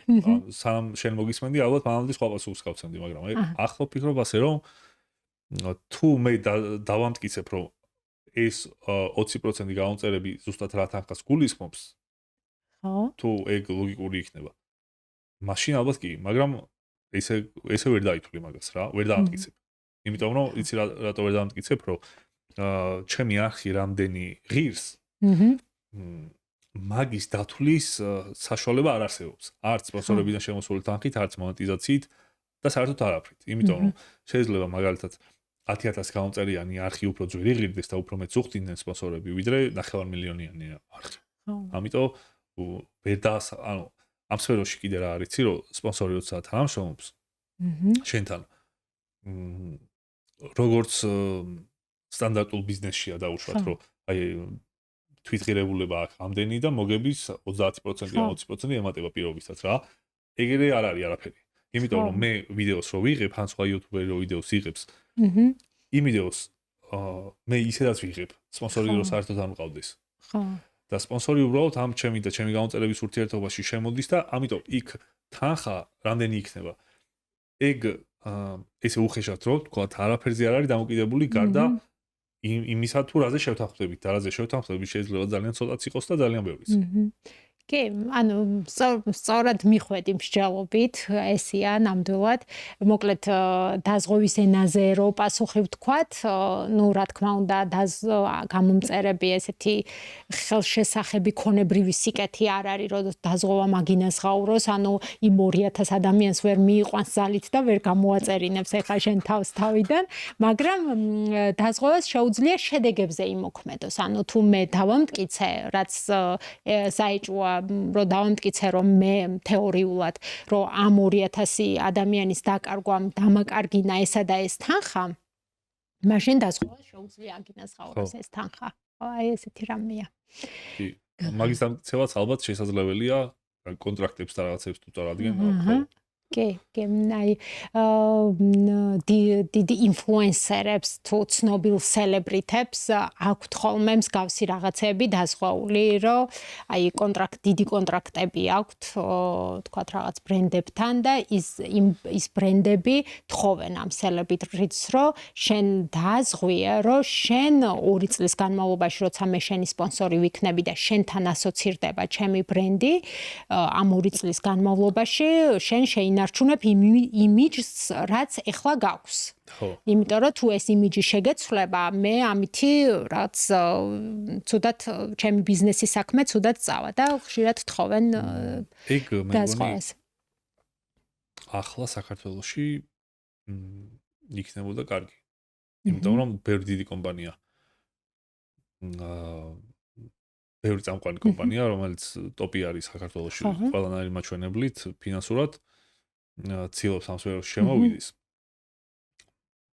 სანამ შენ მოგისმენდი, ალბათ მანამდე სხვა პასუხს გავცემდი, მაგრამ ახლა ვფიქრობ ასე, რომ თუ მე დავამტკიცებ, რომ ეს 20% გამომწერები ზუსტად რა თანხას გულისხმობს, ხო? თუ ეგ ლოგიკური იქნება. მაშინ ალბათ კი, მაგრამ ესე ვერ დაითვლი მაგას რა, ვერ დაამტკიცებ. იმიტომ რომ იცი რატო ვერ დაამტკიცებ, რომ ჩემი არხი რამდენი ღირს, მაგის დათვლის საშუალება არ არსებობს. არც სპონსორებიდან შემოსული თანხით, არც მონეტიზაციით და საერთოდ არაფრით. იმიტომ რომ შეიძლება მაგალითად 10,000 გამომწერიანი არხი უფრო ძვირი ღირდეს და უფრო მეც უხდინდნენ სპონსორები, ვიდრე 9,500,000-იანი არხი. ამიტომ ვერ ანუ ამ სფეროში კიდე რა არიცი, რომ სპონსორი როცა თანამშრომლობს შენთან როგორც სტანდარტულ ბიზნესშია დაუშვათ, რომ აი თვითღირებულება აქვს ამდენი და მოგების 30% ან 20% ემატება პირობისას რა. ეგრე არ არის არაფერი. იმიტომ რომ მე ვიდეოს რო ვიღებ, ან სხვა იუთუბერი რო ვიდეოს იღებს, იმ ვიდეოს მე ისედაც ვიღებ, სპონსორი რო საერთოდ არ მყავდეს. ხო. და სპონსორი უბრალოდ ამ ჩემი და ჩემი გამომწერების ურთიერთობაში შემოდის და ამიტომ იქ თანხა რამდენი იქნება. ეგ ესე უხეშად რო თქვა, არაფერზე არ არის დამოკიდებული გარდა იმისა თუ რაზე შევთანხმდებით და რაზე შევთანხმდებით შეიძლება ძალიან ცოტაც იყოს და ძალიან ბევრიც. კი, ანუ სწორად მიხვედი მსჯელობით, ესია ნამდვილად. მოკლედ დაზღვევის ენაზე რო პასუხი ვთქვათ, ну, რა თქმა უნდა, გამომწერები ესეთი ხელშესახები ქონებრივი სიკეთი არ არის, რომ დაზღვევა მაგინას ღაუროს, ანუ იმ 2000 ადამიანს ვერ მიიყვანს ძალით და ვერ გამოაწერინებს ეხა შენ თავს თავიდან, მაგრამ დაზღვევას შეუძლია შედეგებზე იმოქმედოს. ანუ თუ მე დავამტკიცე, რაც საეჭვოა რომ დავამტკიცე რომ მე თეორიულად რომ ამ 2000 ადამიანის დაკარგვამ დამაკარგინა ესა და ეს თანხა, მაშინ დაზღვევა შეუძლია აგინას ღაუროს ეს თანხა. აი ესეთი რამეა. კი, მაგის დამტკიცებაც ალბათ შესაძლებელია კონტრაქტებს და რაღაცებს თუ წარადგენ, ხო? კი, აი დიდი ინფლუენსერებს თუ ცნობილ სელებრიტებს აქვთ ხოლმე მსგავსი რაღაცები დაზღვეული, რომ აი დიდი კონტრაქტები აქვთ, თქვათ რაღაც ბრენდებთან და ის ბრენდები თხოვენ ამ სელებრიტს, რომ შენ დააზღვიე, რომ შენ 2 წლის განმავლობაში, როცა მე შენი სპონსორი ვიქნები და შენთან ასოცირდება ჩემი ბრენდი, ამ 2 წლის განმავლობაში შენ ინარჩუნებ იმიჯს, რაც ეხლა გაქვს. ხო. იმიტომ რომ თუ ეს იმიჯი შეგეცვლება, მე ამითი რაც ცუდად ჩემი ბიზნესის საქმე ცუდად წავა და ხშირად თხოვენ ეგ მე მგონი ახლა საქართველოში იქნებოდა კარგი. იმიტომ რომ ბევრი დიდი კომპანია ბევრი წამყვანი კომპანია, რომელიც ტოპი არის საქართველოში ყველანაირი მაჩვენებლით, ფინანსურად ცდილობს ამ სფეროში შემოვიდეს.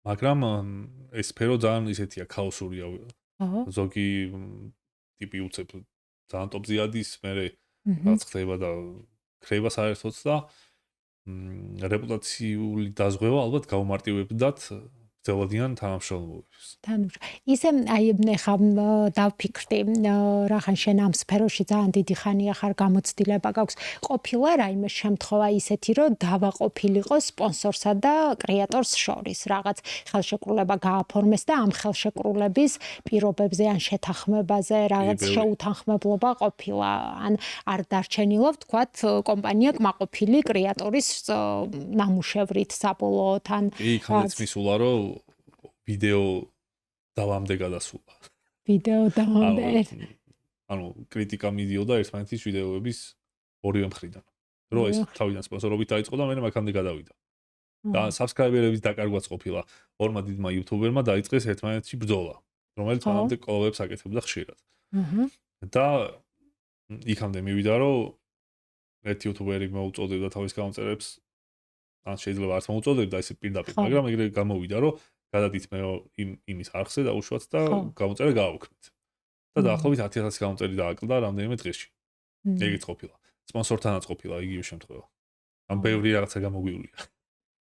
მაგრამ ეს სფერო ძალიან ისეთია, ქაოსურია. ზოგი ტიპი უცებ ძალიან ტოპზე ადის, მერე რაც ხდება და ქრება საერთოდ და რეპუტაციული დაზღვევა ალბათ გაუმარტივებდათ ძელოდიან თანამშრომლობებს. ისე აი ხა დავფიქრდი, რახან შენ ამ სფეროში ძალიან დიდი ხანია ხარ გამოცდილება გაქვს. ყოფილა რაიმე შემთხვევა ისეთი, რომ დავაყოფილიყო სპონსორსა და კრეატორს შორის რაღაც ხელშეკრულება გააფორმეს და ამ ხელშეკრულების პირობებზე ან შეთანხმებაზე რაღაც შეუთანხმებლობა ყოფილა. ან არ დარჩენილობ, თქვათ, კომპანია კმაყოფილი კრეატორის ნამუშევრით საბოლოოდ ან იქაც მისულა, რომ ვიდეო დავამდე გადასულა. ვიდეო დავამდე. ანუ კრიტიკა მიდიოდა ერთმანეთის ვიდეოების ორივე მხრიდან. რომ ეს თავიდან სპონსორობით დაიწყო და მე მაქამდე გადავიდა. და საბსკრაიბერების დაკარგვაც ყოფილა. ორმა დიდმა იუთუბერმა დაიწყეს ერთმანეთში ბრძოლა, რომელიც მანამდე კოლაბებს აკეთებდა ხშირად. და იქამდე მივიდა, რომ ერთი იუთუბერი მოუწოდებდა თავის გამომწერებს, ან შეიძლება არც მოუწოდებდა ესე პირდაპირ, მაგრამ ეგრე გამოვიდა, რომ გადადით მე იმის არხზე და უშუალოდ და გამომწერა გაავქმით. და დაახლოებით 10,000 გამომწერი დააკლდა რამდენიმე დღეში. ეგეც ყოფილა. სპონსორთანაც ყოფილა იგივე შემთხვევა. ან ბევრი რაღაცა გამოგვივლია.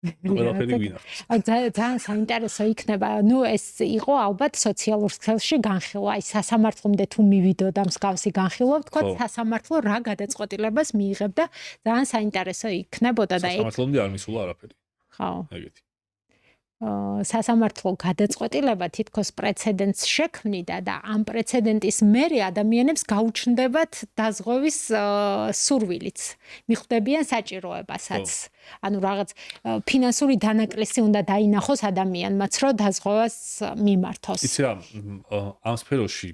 ყველაფერი გვინახავს. ძალიან საინტერესო იქნება. ნუ ეს იყო ალბათ სოციალურ ქსელში განხილვა. აი სასამართლომდე თუ მივიდოდა მსგავსი განხილვა, თქვა სასამართლო რა გადაწყვეტილებას მიიღებდა, ძალიან საინტერესო იქნებოდა და სასამართლომდე არ მისულა არაფერი. ხო. ეგეთი. სასამართლო გადაწყვეტილება თითქოს პრეცედენტს შექმნიდა და ამ პრეცედენტის მერე ადამიანებს გაუჩნდებათ დაზღვევის სურვილიც. მიხვდებიან საჭიროებასაც. ანუ რაღაც ფინანსური დანაკლისი უნდა დაინახოს ადამიანმაც, რომ დაზღვევას მიმართოს. იცი რა, ამ სფეროში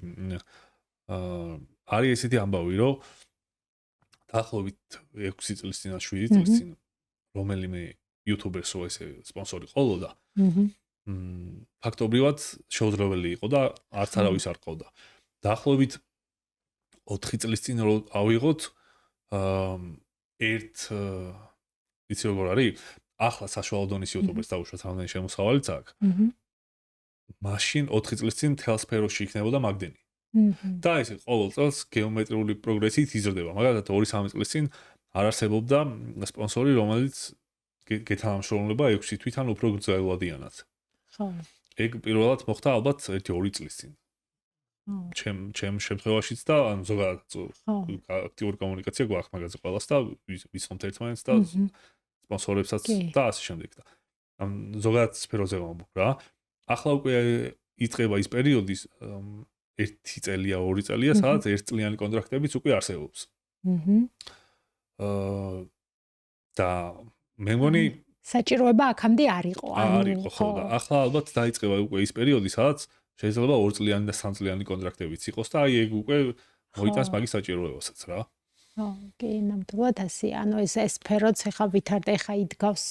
არის ესეთი ამბავი, რომ დაახლოებით 6 წლის წინ, 7 წლის წინ რომელიმე YouTubers-ო ესე სპონსორი ყოლოდა. ფაქტობრივად შეუძლებელი იყო და არც არავის არ ყავდა. დაახლოებით 4 წლის წინ რომ ავიღოთ ერთ იცი როგორ არის? ახლა საშუალო დონის YouTubers დაუშვათ რამდენი შემოსავალიც აქვს. მაშინ 4 წლის წინ მთელ სფეროში იქნებოდა მაგდენი. და ესე ყოველ წელს გეომეტრიული პროგრესით იზრდება. მაგალითად 2-3 წლის წინ არ არსებობდა სპონსორი, რომელიც გეთანამშრომლება 6 თვითონ უფრო გრძელვადიანად. ხო. ეგ პირველად მოხდა ალბათ 1-2 წლის წინ. ჩემ შემთხვევაშიც და ან ზოგადად აქტიური კომუნიკაცია გვაქვს მაგაზე ყველას და ვიცნობთ ერთმანეთს და სპონსორებსაც და ასე შემდეგ და ამ ზოგადად სფეროზე ვამბობ რა. ახლა უკვე იწყება ის პერიოდი 1 წელია, 2 წელია, სადაც 1 წლიანი კონტრაქტებიც უკვე არსებობს. და მე მგონი საჭიროება აქამდე არ იყო. არ იყო ხო და ახლა ალბათ დაიწყება უკვე ის პერიოდი, სადაც შეიძლება 2 წლიანი და 3 წლიანი კონტრაქტებიც იყოს და აი ეგ უკვე მოიტანს მაგის საჭიროებასაც რა. ხო, კი, ნამდვილად ასე. ანუ ეს სფეროც ახლა ვითარდა, ახლა იდგავს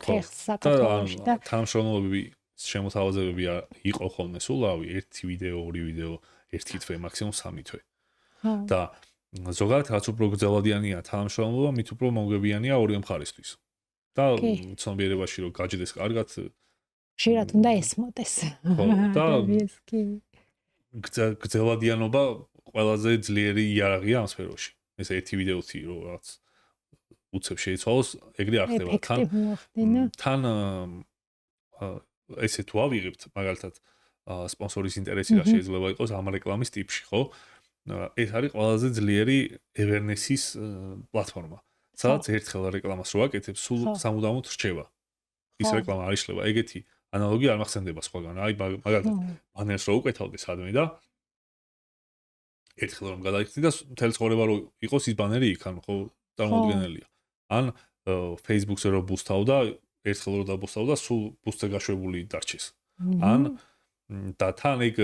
ფეხს საქართველოში და თანამშრომლობები შემოთავაზებები იყო ხოლმე სულ, რავი, 1 ვიდეო, 2 ვიდეო, 1 თვე, მაქსიმუმ 3 თვე. და ზოგადად რაც უფრო გრძელვადიანია თანამშრომლობა, მით უფრო მომგებიანია ორივე მხარისთვის. და ცნობიერებაში რომ გაჯდეს კარგად ხშირად უნდა ესმოდეს. ხო, და გრძელვადიანობა ყველაზე ძლიერი იარაღია ამ სფეროში. ეს ერთი ვიდეოთი რომ რაც უცებ შეიცვალოს, ეგრე არ ხდება. თან ესე თუ ავიღებთ მაგალითად სპონსორის ინტერესი რა შეიძლება იყოს ამ რეკლამის ტიპში, ხო? ეს არის ყველაზე ძლიერი awareness-ის პლატფორმა. სადაც ერთხელ რეკლამას რო აკეთებს, სულ სამუდამოდ რჩება. ის რეკლამა არ იშლება. ეგეთი ანალოგი არ მახსენდება სხვაგან. აი მაგალითად ბანერს რო უკეთავდი სადმე და ერთხელ რომ გადაიქცდი და მთელი ცხოვრება რო იყოს ის ბანერი იქ, ანუ ხო წარმოუდგენელია. ან Facebook-ზე რო ბუსტავდა, ერთხელ რო დაბუსტავდა, სულ ბუსტზე გაშვებული დარჩეს. ან და თან ეგ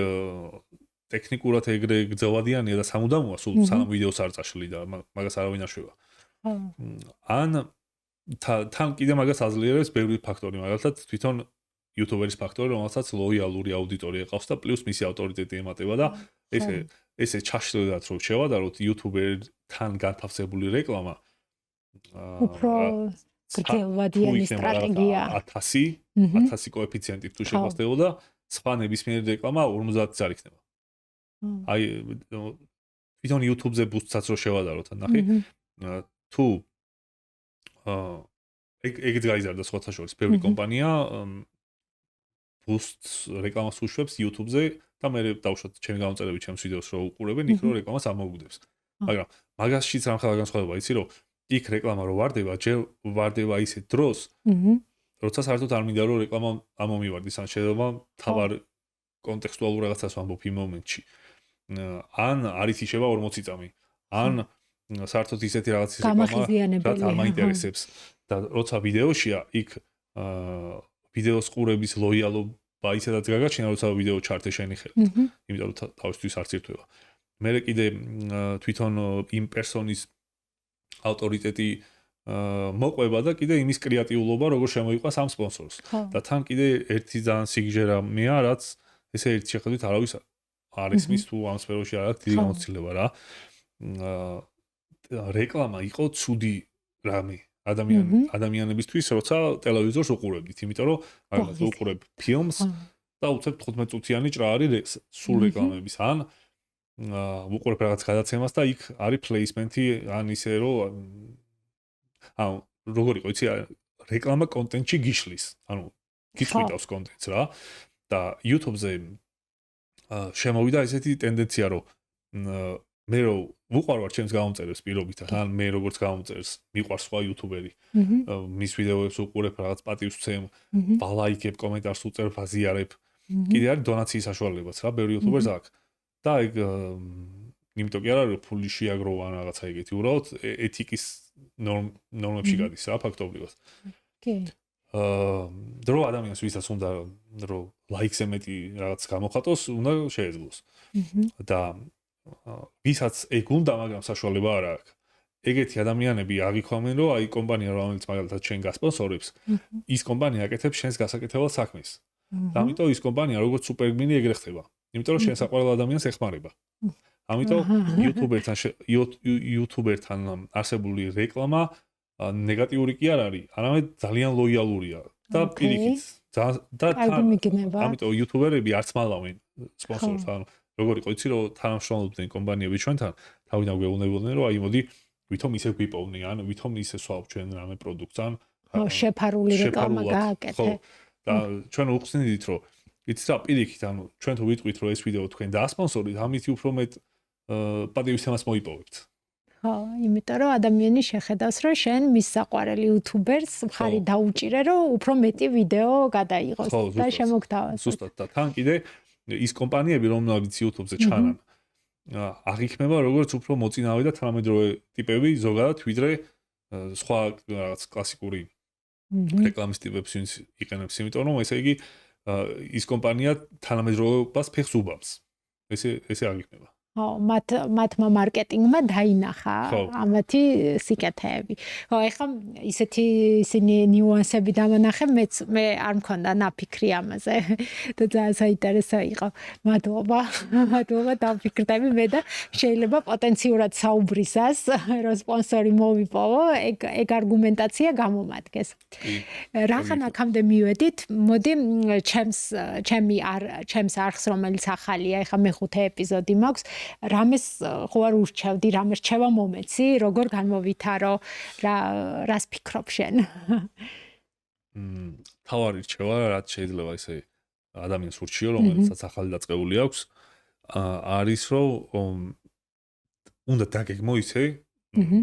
ტექნიკურად ეგრე გრძელვადიანია და სამუდამოა, სულ სამ ვიდეოს არ წაშლი და მაგას არავინ არ შვება. ან თან კიდე მაგას აძლიერებს ბევრი ფაქტორი, მაგალითად თვითონ YouTuber-ის ფაქტორი, რომელსაც ლოიალური აუდიტორია ყავს და პლუს მისი ავტორიტეტი ემატება და ესე ჩაშლილად რო შევადაროთ YouTuber-თან განთავსებული რეკლამა უფრო გრძელვადიანი სტრატეგია 1000 კოეფიციენტით თუ შეხვდებოდა, სხვა ნებისმიერი რეკლამა 50-იც არ იქნება. აი თვითონ YouTube-ზე ბუსტსაც რო შევადაროთ, ნახე თუ ეგეც გაიზარდა სხვათა შორის ბევრი კომპანია ბუსტ რეკლამას უშვებს YouTube-ზე და მე დავუშვათ ჩემი გამომწერები ჩემს ვიდეოს რო უყურებენ, იქ რო რეკლამას ამოგვდებს. მაგრამ მაგაშიც რამხელა განსხვავება იცი რომ იქ რეკლამა რო ვარდება, ჯერ ვარდება ისეთ დროს, როცა საერთოდ არ მინდა რომ რეკლამა ამომივარდეს, ან შეიძლება თავარ კონტექსტუალურ რაღაცას ვამბობ იმ მომენტში. ან არის იშება 40 წამი. ან საერთოდ ისეთი რაღაცის რეკლამა რაც არ მაინტერესებს და როცა ვიდეოშია, იქ ვიდეოს ყურების ლოიალობა ისედაც გაგაჩნია, როცა ვიდეო ჩარტე შენი ხელით. იმიტომ რომ თავისთვის არც ირთვება. მე კიდე თვითონ იმ პერსონის ავტორიტეტი მოყვება და კიდე იმის კრეატიულობა, როგორ შემოიყვანს ამ სპონსორს. და თან კიდე ერთი ძალიან სიგჟერამია, რაც ესე ერთ შეხედვით არავის არ ისმის თუ ამ სფეროში არ აქვს დიდი გამოცდილება რა. რეკლამა იყო ცუდი რამე ადამიანებისთვის, როცა ტელევიზორს უყურებდით, იმიტომ რომ მაგალითად უყურებ ფილმს და უცებ 15 წუთიანი ჭრა არის სულ რეკლამების, ან უყურებ რაღაც გადაცემას და იქ არის პლეისმენტი, ან ისე რომ ანუ როგორ იყო, იცი რეკლამა კონტენტში გიშლის. ანუ გიწყვიტავს კონტენტს რა. და YouTube-ზე შემოვიდა ესეთი ტენდენცია, რომ მე რო ვუყარვარ ჩემს გამომწერებს პირობითად, ან მე როგორც გამომწერს მიყვარს სხვა YouTuber-ი, მის ვიდეოებს უყურებ, რაღაც პატივს ვცემ, ვალაიქებ, კომენტარს უწერ, აზიარებ. კიდე არის დონაციის საშუალებაც რა, ბევრი YouTuber-ს აქვს. და ეგ იმიტომ კი არა, რომ ფული შეაგროვა ან რაღაცა ეგეთი, უბრალოდ ეთიკის ნორმებში გადის რა, ფაქტობრივად. კი. დრო ადამიანს ვისაც უნდა რომ ლაიქს ემეტი რაღაც გამოხატოს, უნდა შეეძლოს. და ვისაც ეგ უნდა, მაგრამ საშუალება არ აქვს. ეგეთი ადამიანები აღიქვამენ, რომ აი კომპანია რომელიც მაგალითად შენ გასპონსორებს, ის კომპანია აკეთებს შენს გასაკეთებელ საქმეს. ამიტომ ის კომპანია როგორც სუპერგმინი ეგრე ხდება. იმიტომ რომ შენ საყვარელ ადამიანს ეხმარება. ამიტომ YouTuber-თან არსებული რეკლამა ნეგატიური კი არ არის, არამედ ძალიან ლოიალურია და პირიქით. და ამიტომ YouTuber-ები არც მალავენ სპონსორს, ანუ როგორ იყო იცი რომ თანამშრომლობდნენ კომპანიები ჩვენთან, თავიდან გვეუბნებოდნენ რომ აი მოდი ვითომ ისე გვიპოვნი, ან ვითომ ისე სვავ ჩვენ რამე პროდუქტს, ან შეფარული რეკლამა გააკეთე. და ჩვენ უხსნიდით რომ იცი რა პირიქით, ანუ ჩვენ თუ ვიტყვით რომ ეს ვიდეო თქვენ დაასპონსორით, ამით უფრო მეტ პატივის თემას მოიპოვებთ. ხო, იმიტომ რომ ადამიანი შეხედავს რომ შენ მის საყვარელი YouTuber-ს მხარი დაუჭირე რომ უფრო მეტი ვიდეო გადაიღოს და შემოგთავაზოს. ზუსტად და თან კიდე ის კომპანიები რომლებიც YouTube-ზე ჩანან აღიქმება როგორც უფრო მოწინავე და თანამედროვე ტიპები ზოგადად ვიდრე სხვა რაღაც კლასიკური რეკლამის ტიპებს ვინც იყენებს, იმიტომ რომ ესე იგი ის კომპანია თანამედროვეობას ფეხს უბამს. ესე აღიქმება. ხო, მათმა მარკეტინგმა დაინახა ამათი სიკეთეები. ხო, ეხლა ისინი ნიუანსები დამანახე, მე არ მქონდა ნაფიქრი ამაზე. და ძალიან საინტერესო იყო. მადლობა დავფიქრდები მე და შეიძლება პოტენციურად საუბრისას რომ სპონსორი მოვიპოვო, ეგ არგუმენტაცია გამომადგეს. რახან აქამდე მივედით, მოდი ჩემს არხს რომელიც ახალია, ეხლა მეხუთე ეპიზოდი მაქვს. რამეს ხო არ ურჩევდი, რამე რჩევა მომეცი, როგორ განმოვითარო, რას ფიქრობ შენ? თავარი რჩევა, რაც შეიძლება ისე ადამიანს ურჩიო, რომელსაც ახალი დაწყებული აქვს, არის რომ უნდა დაგეგმო ისე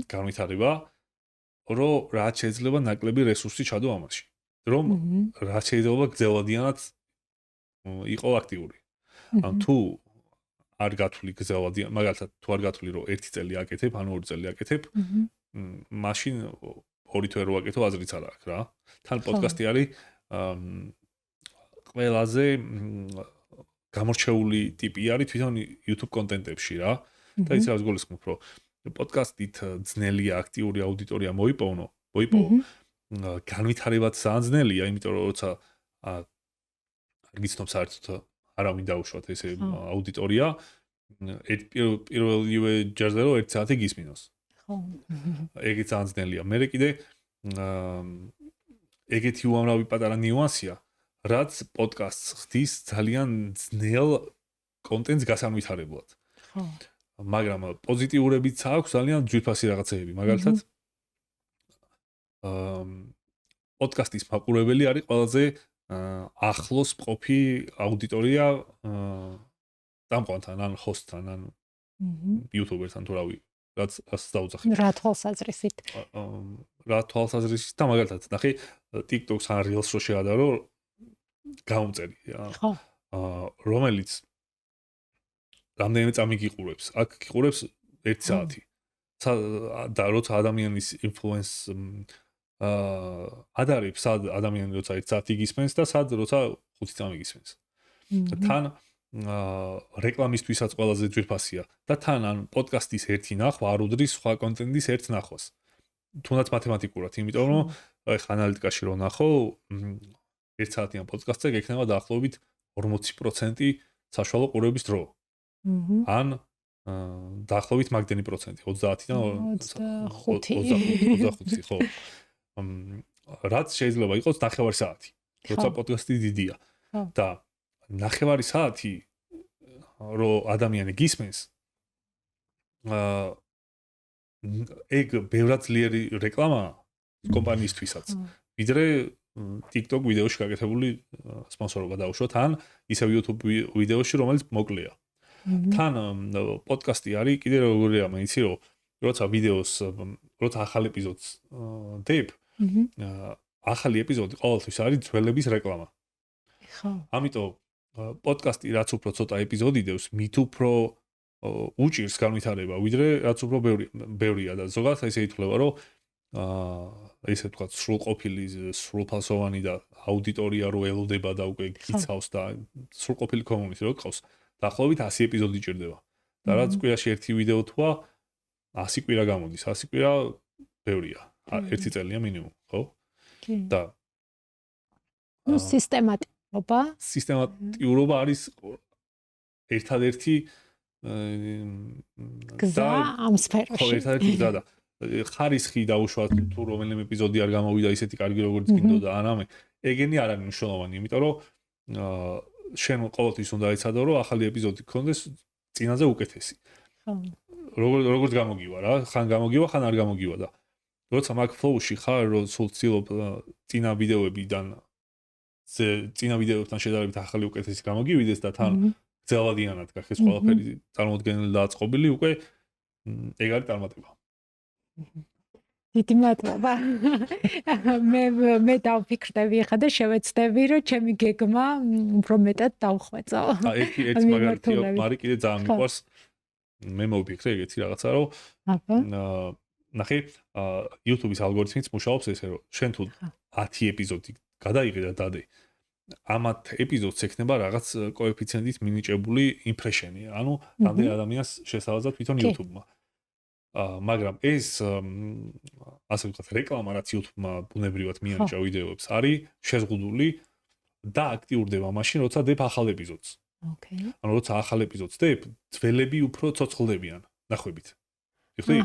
განვითარება, რომ რაც შეიძლება ნაკლები რესურსი ჩადო ამაში. რომ რაც შეიძლება გრძელვადიანად იყო აქტიური. ან თუ არ გათვლი გზავადია, მაგალითად თუ არ გათვლი რომ 1 წელი აკეთებ, ანუ 2 წელი აკეთებ, მაშინ 2 თვე რო აკეთო აზრიც არ აქვს რა. თან პოდკასტი არის ყველაზე გამორჩეული ტიპი არის თვითონ YouTube კონტენტებში რა. და ის რაც გულისხმობ, რომ პოდკასტით ძნელია აქტიური აუდიტორია მოიპოვო, განვითარებაც ძალიან ძნელია, იმიტომ რომ როცა არ გიცნობ საერთოდ არავინ დაუშვათ ესე აუდიტორია პირველივე ჯერზე რომ 1 საათი გისმინოს. ხო. ეგეც ძალიან ძნელია. მე კიდე ეგეთი უამრავი პატარა ნიუანსია, რაც პოდკასტს ხდის ძალიან ძნელ კონტენტს გასანვითარებლად. ხო. მაგრამ პოზიტიურებიც აქვს ძალიან ძვირფასი რაღაცეები. მაგალითად პოდკასტის მაყურებელი არის ყველაზე ახლოს მყოფი აუდიტორია დამყვანთან, ან ჰოსტთან, ან YouTuber-თან თუ რავი, რაც დაუძახებ. რა თვალსაზრისით? რა თვალსაზრისით და მაგალითად, ნახე TikTok-ს ან Reels-ს რო შეადარო, გამომწერი. ხო. რომელიც რამდენიმე წამი გიყურებს. აქ გიყურებს 1 საათი. და როცა ადამიანის ინფლუენს ადარებს სად ადამიანი როცა 1 საათი გისმენს და სად როცა 5 წამი გისმენს. თან რეკლამისთვისაც ყველაზე ძვირფასია და თან ან პოდკასტის ერთი ნახვა არ უდრის სხვა კონტენტის ერთ ნახვას. თუნდაც მათემატიკურად, იმიტომ რომ ეხლა ანალიტიკაში რო ნახო 1 საათიან პოდკასტზე გექნება დაახლოებით 40% საშუალო ყურების დრო. ან დაახლოებით მაგდენი პროცენტი 30-დან 25 ხო. რაც შეიძლება იყოს 9 საათი. როცა პოდკასტი დიდია. და 9 საათი რო ადამიანი გისმენს ეგ ბევრად ძლიერი რეკლამაა კომპანიისთვისაც. ვიდრე TikTok ვიდეოში გაკეთებული სპონსორობა დაუშვათ, ან ისევ YouTube ვიდეოში, რომელიც მოკლეა. თან პოდკასტი არის კიდე როგორია, მეცი რომ როცა ვიდეოს, როცა ახალ ეპიზოდს დებ, ახალი ეპიზოდი ყოველთვის არის ძველების რეკლამა. ხო. ამიტომ პოდკასტი რაც უფრო ცოტა ეპიზოდი დევს, მით უფრო უჭირს განვითარება, ვიდრე რაც უფრო ბევრია და ზოგადად ესე ითვლება, რომ ესე ვთქვათ, სრულყოფილი, სრულფასოვანი და აუდიტორია რო ელოდება და უკვე გიცავს და სრულყოფილი კომუნიკაცია რო გყავს, დაახლოებით 100 ეპიზოდი ჭირდება. და რაც კვირაში ერთი ვიდეო თვა 100 კვირა გამოდის, 100 კვირა ბევრია. ერთი წელია მინიმუმ, ხო? და ნუ სისტემატიურობა არის ერთადერთი გზა ამ სფეროში. ხო, ერთადერთი გზა და ხარისხი დაუშვათ თუ რომელიმე ეპიზოდი არ გამოვიდა ისეთი კარგი როგორც გინდოდა ანამე ეგენი არ არის მნიშვნელოვანი, იმიტომ რომ შენ ყოველთვის უნდა იცადო რომ ახალი ეპიზოდი გქონდეს წინაზე უკეთესი. ხო. როგორც გამოგივა რა, ხან გამოგივა, ხან არ გამოგივა და როცა მაგ ფლოუში ხარ, რომ სულ ცდილობ წინა ვიდეოებიდან წინა ვიდეოებთან შედარებით ახალი უკეთესი გამოგივიდეს და თან გრძელვადიანად გახდეს ყველაფერი წარმოუდგენელი და აწყობილი, უკვე ეგ არის წარმატება. დიდი მადლობა. მე დავფიქრდები ხა და შევეცდები რომ ჩემი გეგმა უფრო მეტად დავხვეწო. ერთი მაგალითი მარი კიდე ძალიან მიყვარს. მე მოვიფიქრე ეგეთი რაღაცა რომ ნახე YouTube-ის ალგორითმიც მუშაობს ესე რომ შენ თუ 10 ეპიზოდი გადაიღე და დადე ამათ ეპიზოდს ექნება რაღაც კოეფიციენტით მინიჭებული იმპრეშენი, ანუ რამდენი ადამიანს შესთავაზა თვითონ YouTube-მა. მაგრამ ეს ასე ვთქვათ რეკლამა რაც YouTube-მა ბუნებრივად მიანიჭა ვიდეოებს არის შეზღუდული და აქტიურდება მაშინ როცა დებ ახალ ეპიზოდს. ოკეი. ანუ როცა ახალ ეპიზოდს დებ, ძველები უფრო ცოცხლდებიან, ნახვებით. იხდი?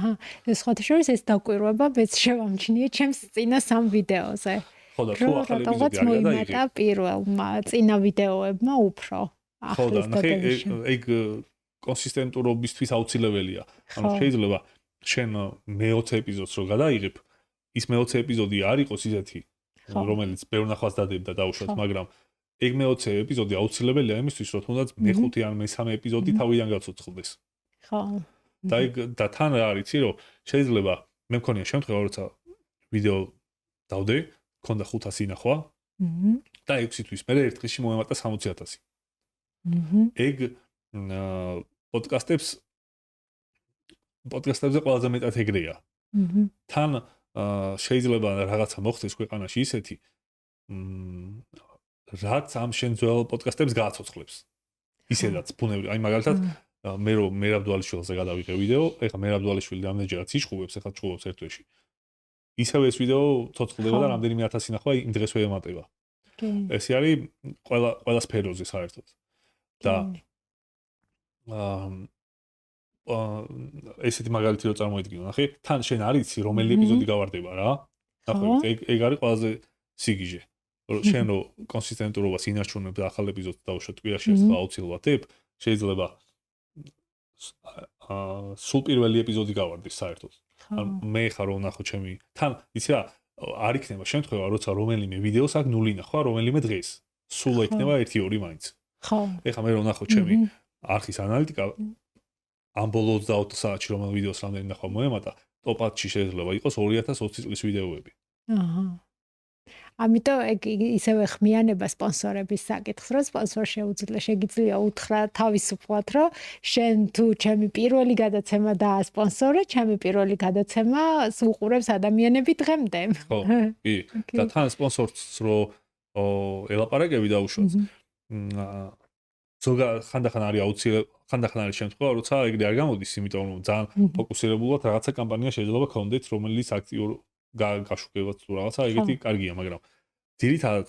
სხვათა შორის ეს დაკვირვება მეც შევამჩნიე ჩემს წინა სამ ვიდეოზე. ხო და თუ ახალ ეპიზოდი არ გადაიღე. და პირველმა წინა ვიდეოებმა უფრო ახლის და ეგ კონსისტენტურობისთვის აუცილებელია. ანუ შეიძლება შენ მე-20 ეპიზოდს რო გადაიღებ, ის მე-20 ეპიზოდი არ იყოს ისეთი, რომელიც ბევრ ნახვას დადებდა დაუშვათ, მაგრამ ეგ მე-20 ეპიზოდი აუცილებელია იმისთვის, რომ თუნდაც მე-5 ან მე-3 ეპიზოდი თავიდან გაცოცხლდეს. ხო. და ეგ და თან რა არის, რომ შეიძლება მე მქონია შემთხვევა, როცა ვიდეო დავდე, მქონდა 500 ნახვა. და 6 თვის მერე ერთ დღეში მომემატა 60,000. ეგ პოდკასტებზე ყველაზე მეტად ეგრეა. თან შეიძლება რაღაცა მოხდეს ქვეყანაში ისეთი, რაც ამ შენ ძველ პოდკასტებს გააცოცხლებს. ისედაც ბუნებრივად, აი მაგალითად მე რომ მერაბდვალიშვილზე გადავიღე ვიდეო, ეხლა მერაბდვალიშვილი რამდენჯერაც იშყუბებს, ეხლა ჭყუბობს ერთ თვეში. ისევ ეს ვიდეო ცოცხლდება და რამდენიმე 1000 ნახვა იმ დღეს ვემატება. ეს არის ყველა სფეროზე საერთოდ. და ესეთი მაგალითი რო წარმოიდგინო, ნახე, თან შენ არ იცი რომელი ეპიზოდი გავარდება რა. ნახე, ეგ არის ყველაზე სიგიჟე. შენ რო კონსისტენტურობას ინარჩუნებ და ახალ ეპიზოდს დავუშვათ კვირაში ერთხელ აუცილებლად დებ, შეიძლება სულ პირველი ეპიზოდი გავარდეს საერთოდ. ან მე ხარ რომ ნახო ჩემი თან იცი რა არ იქნება შემთხვევა როცა რომელიმე ვიდეოს აქვს 0 ნახვა რომელიმე დღეს სულ ექნება 1-2 მაინც ხო ეხლა მე რომ ნახო ჩემი არხის ანალიტიკა ამ ბოლო 24 საათში რომელ ვიდეოს რამდენი ნახვა მოემატა ტოპ-10-ში შეიძლება იყოს 2020 წლის ვიდეოები აჰა ამიტომ ეგ ისევე ხმიანება სპონსორების საკითხს, რომ სპონსორ შეგიძლია უთხრა თავისუფლად, რომ შენ თუ ჩემი პირველი გადაცემა დაასპონსორე, ჩემი პირველი გადაცემა უყურებს ადამიანები დღემდე. ხო, კი. და თან სპონსორს რო ელაპარაკები დაუშვათ. ზოგადად ხანდახან არის აუცილებელი, ხანდახან არის შემთხვევა, როცა ეგრე არ გამოდის, იმიტომ რომ ძალიან ფოკუსირებულად რაღაცა კამპანია შეიძლება გქონდეთ, რომელიც აქტიურ გაშუქებაც თუ რაღაცა ეგეთი კარგია, მაგრამ ძირითადად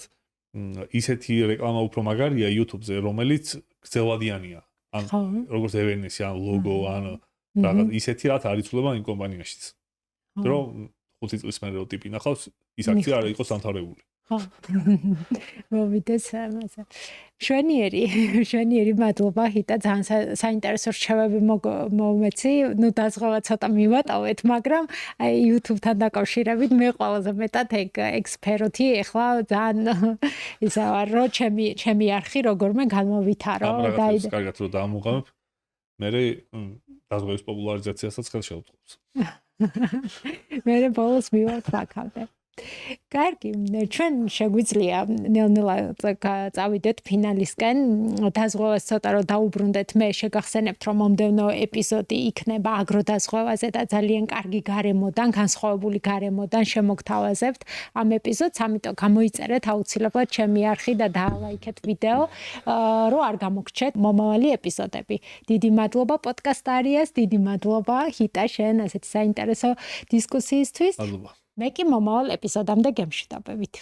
ისეთი რეკლამა უფრო მაგარია YouTube-ზე, რომელიც გრძელვადიანია. ან როგორც awareness-ი, ან ლოგო, ან რაღაც ისეთი რაც არ იცვლება იმ კომპანიაშიც. რომ 5 წლის მერე რო ტიპი ნახავს, ის აქცია არ იყოს დამთავრებული. მოვიდეს ამაზე. შვენიერი მადლობა ჰიტა ძალიან საინტერესო რჩევები მომეცი. ნუ დაზღვევა ცოტა მივატოვეთ, მაგრამ აი YouTube-თან დაკავშირებით მე ყველაზე მეტად ეგ სფეროთი ახლა ძალიან ისა ვარ რომ ჩემი არხი როგორმე განმოვითარო და ის კარგად რომ დაამუღამებ. მე დაზღვევის პოპულარიზაციასაც ხელს შეუწყობს. მე ბოლოს მივართ აქამდე. კარგი, ჩვენ შეგვიძლია ნელ-ნელა წავიდეთ ფინალისკენ. დაზღვევას ცოტა რომ დაუბრუნდეთ, მე შეგახსენებთ, რომ მომდევნო ეპიზოდი იქნება აგროდაზღვევაზე და ძალიან კარგი გარემოდან, განსხვავებული გარემოდან შემოგთავაზებთ ამ ეპიზოდს, ამიტომ გამოიწერეთ აუცილებლად ჩემი არხი და დაალაიქეთ ვიდეო, რომ არ გამოგრჩეთ მომავალი ეპიზოდები. დიდი მადლობა პოდკასტ არიას, დიდი მადლობა ჰიტა შენ ასეთი საინტერესო დისკუსიისთვის. მადლობა. მე კი მომავალ ეპიზოდამდე გემშვიდობებით.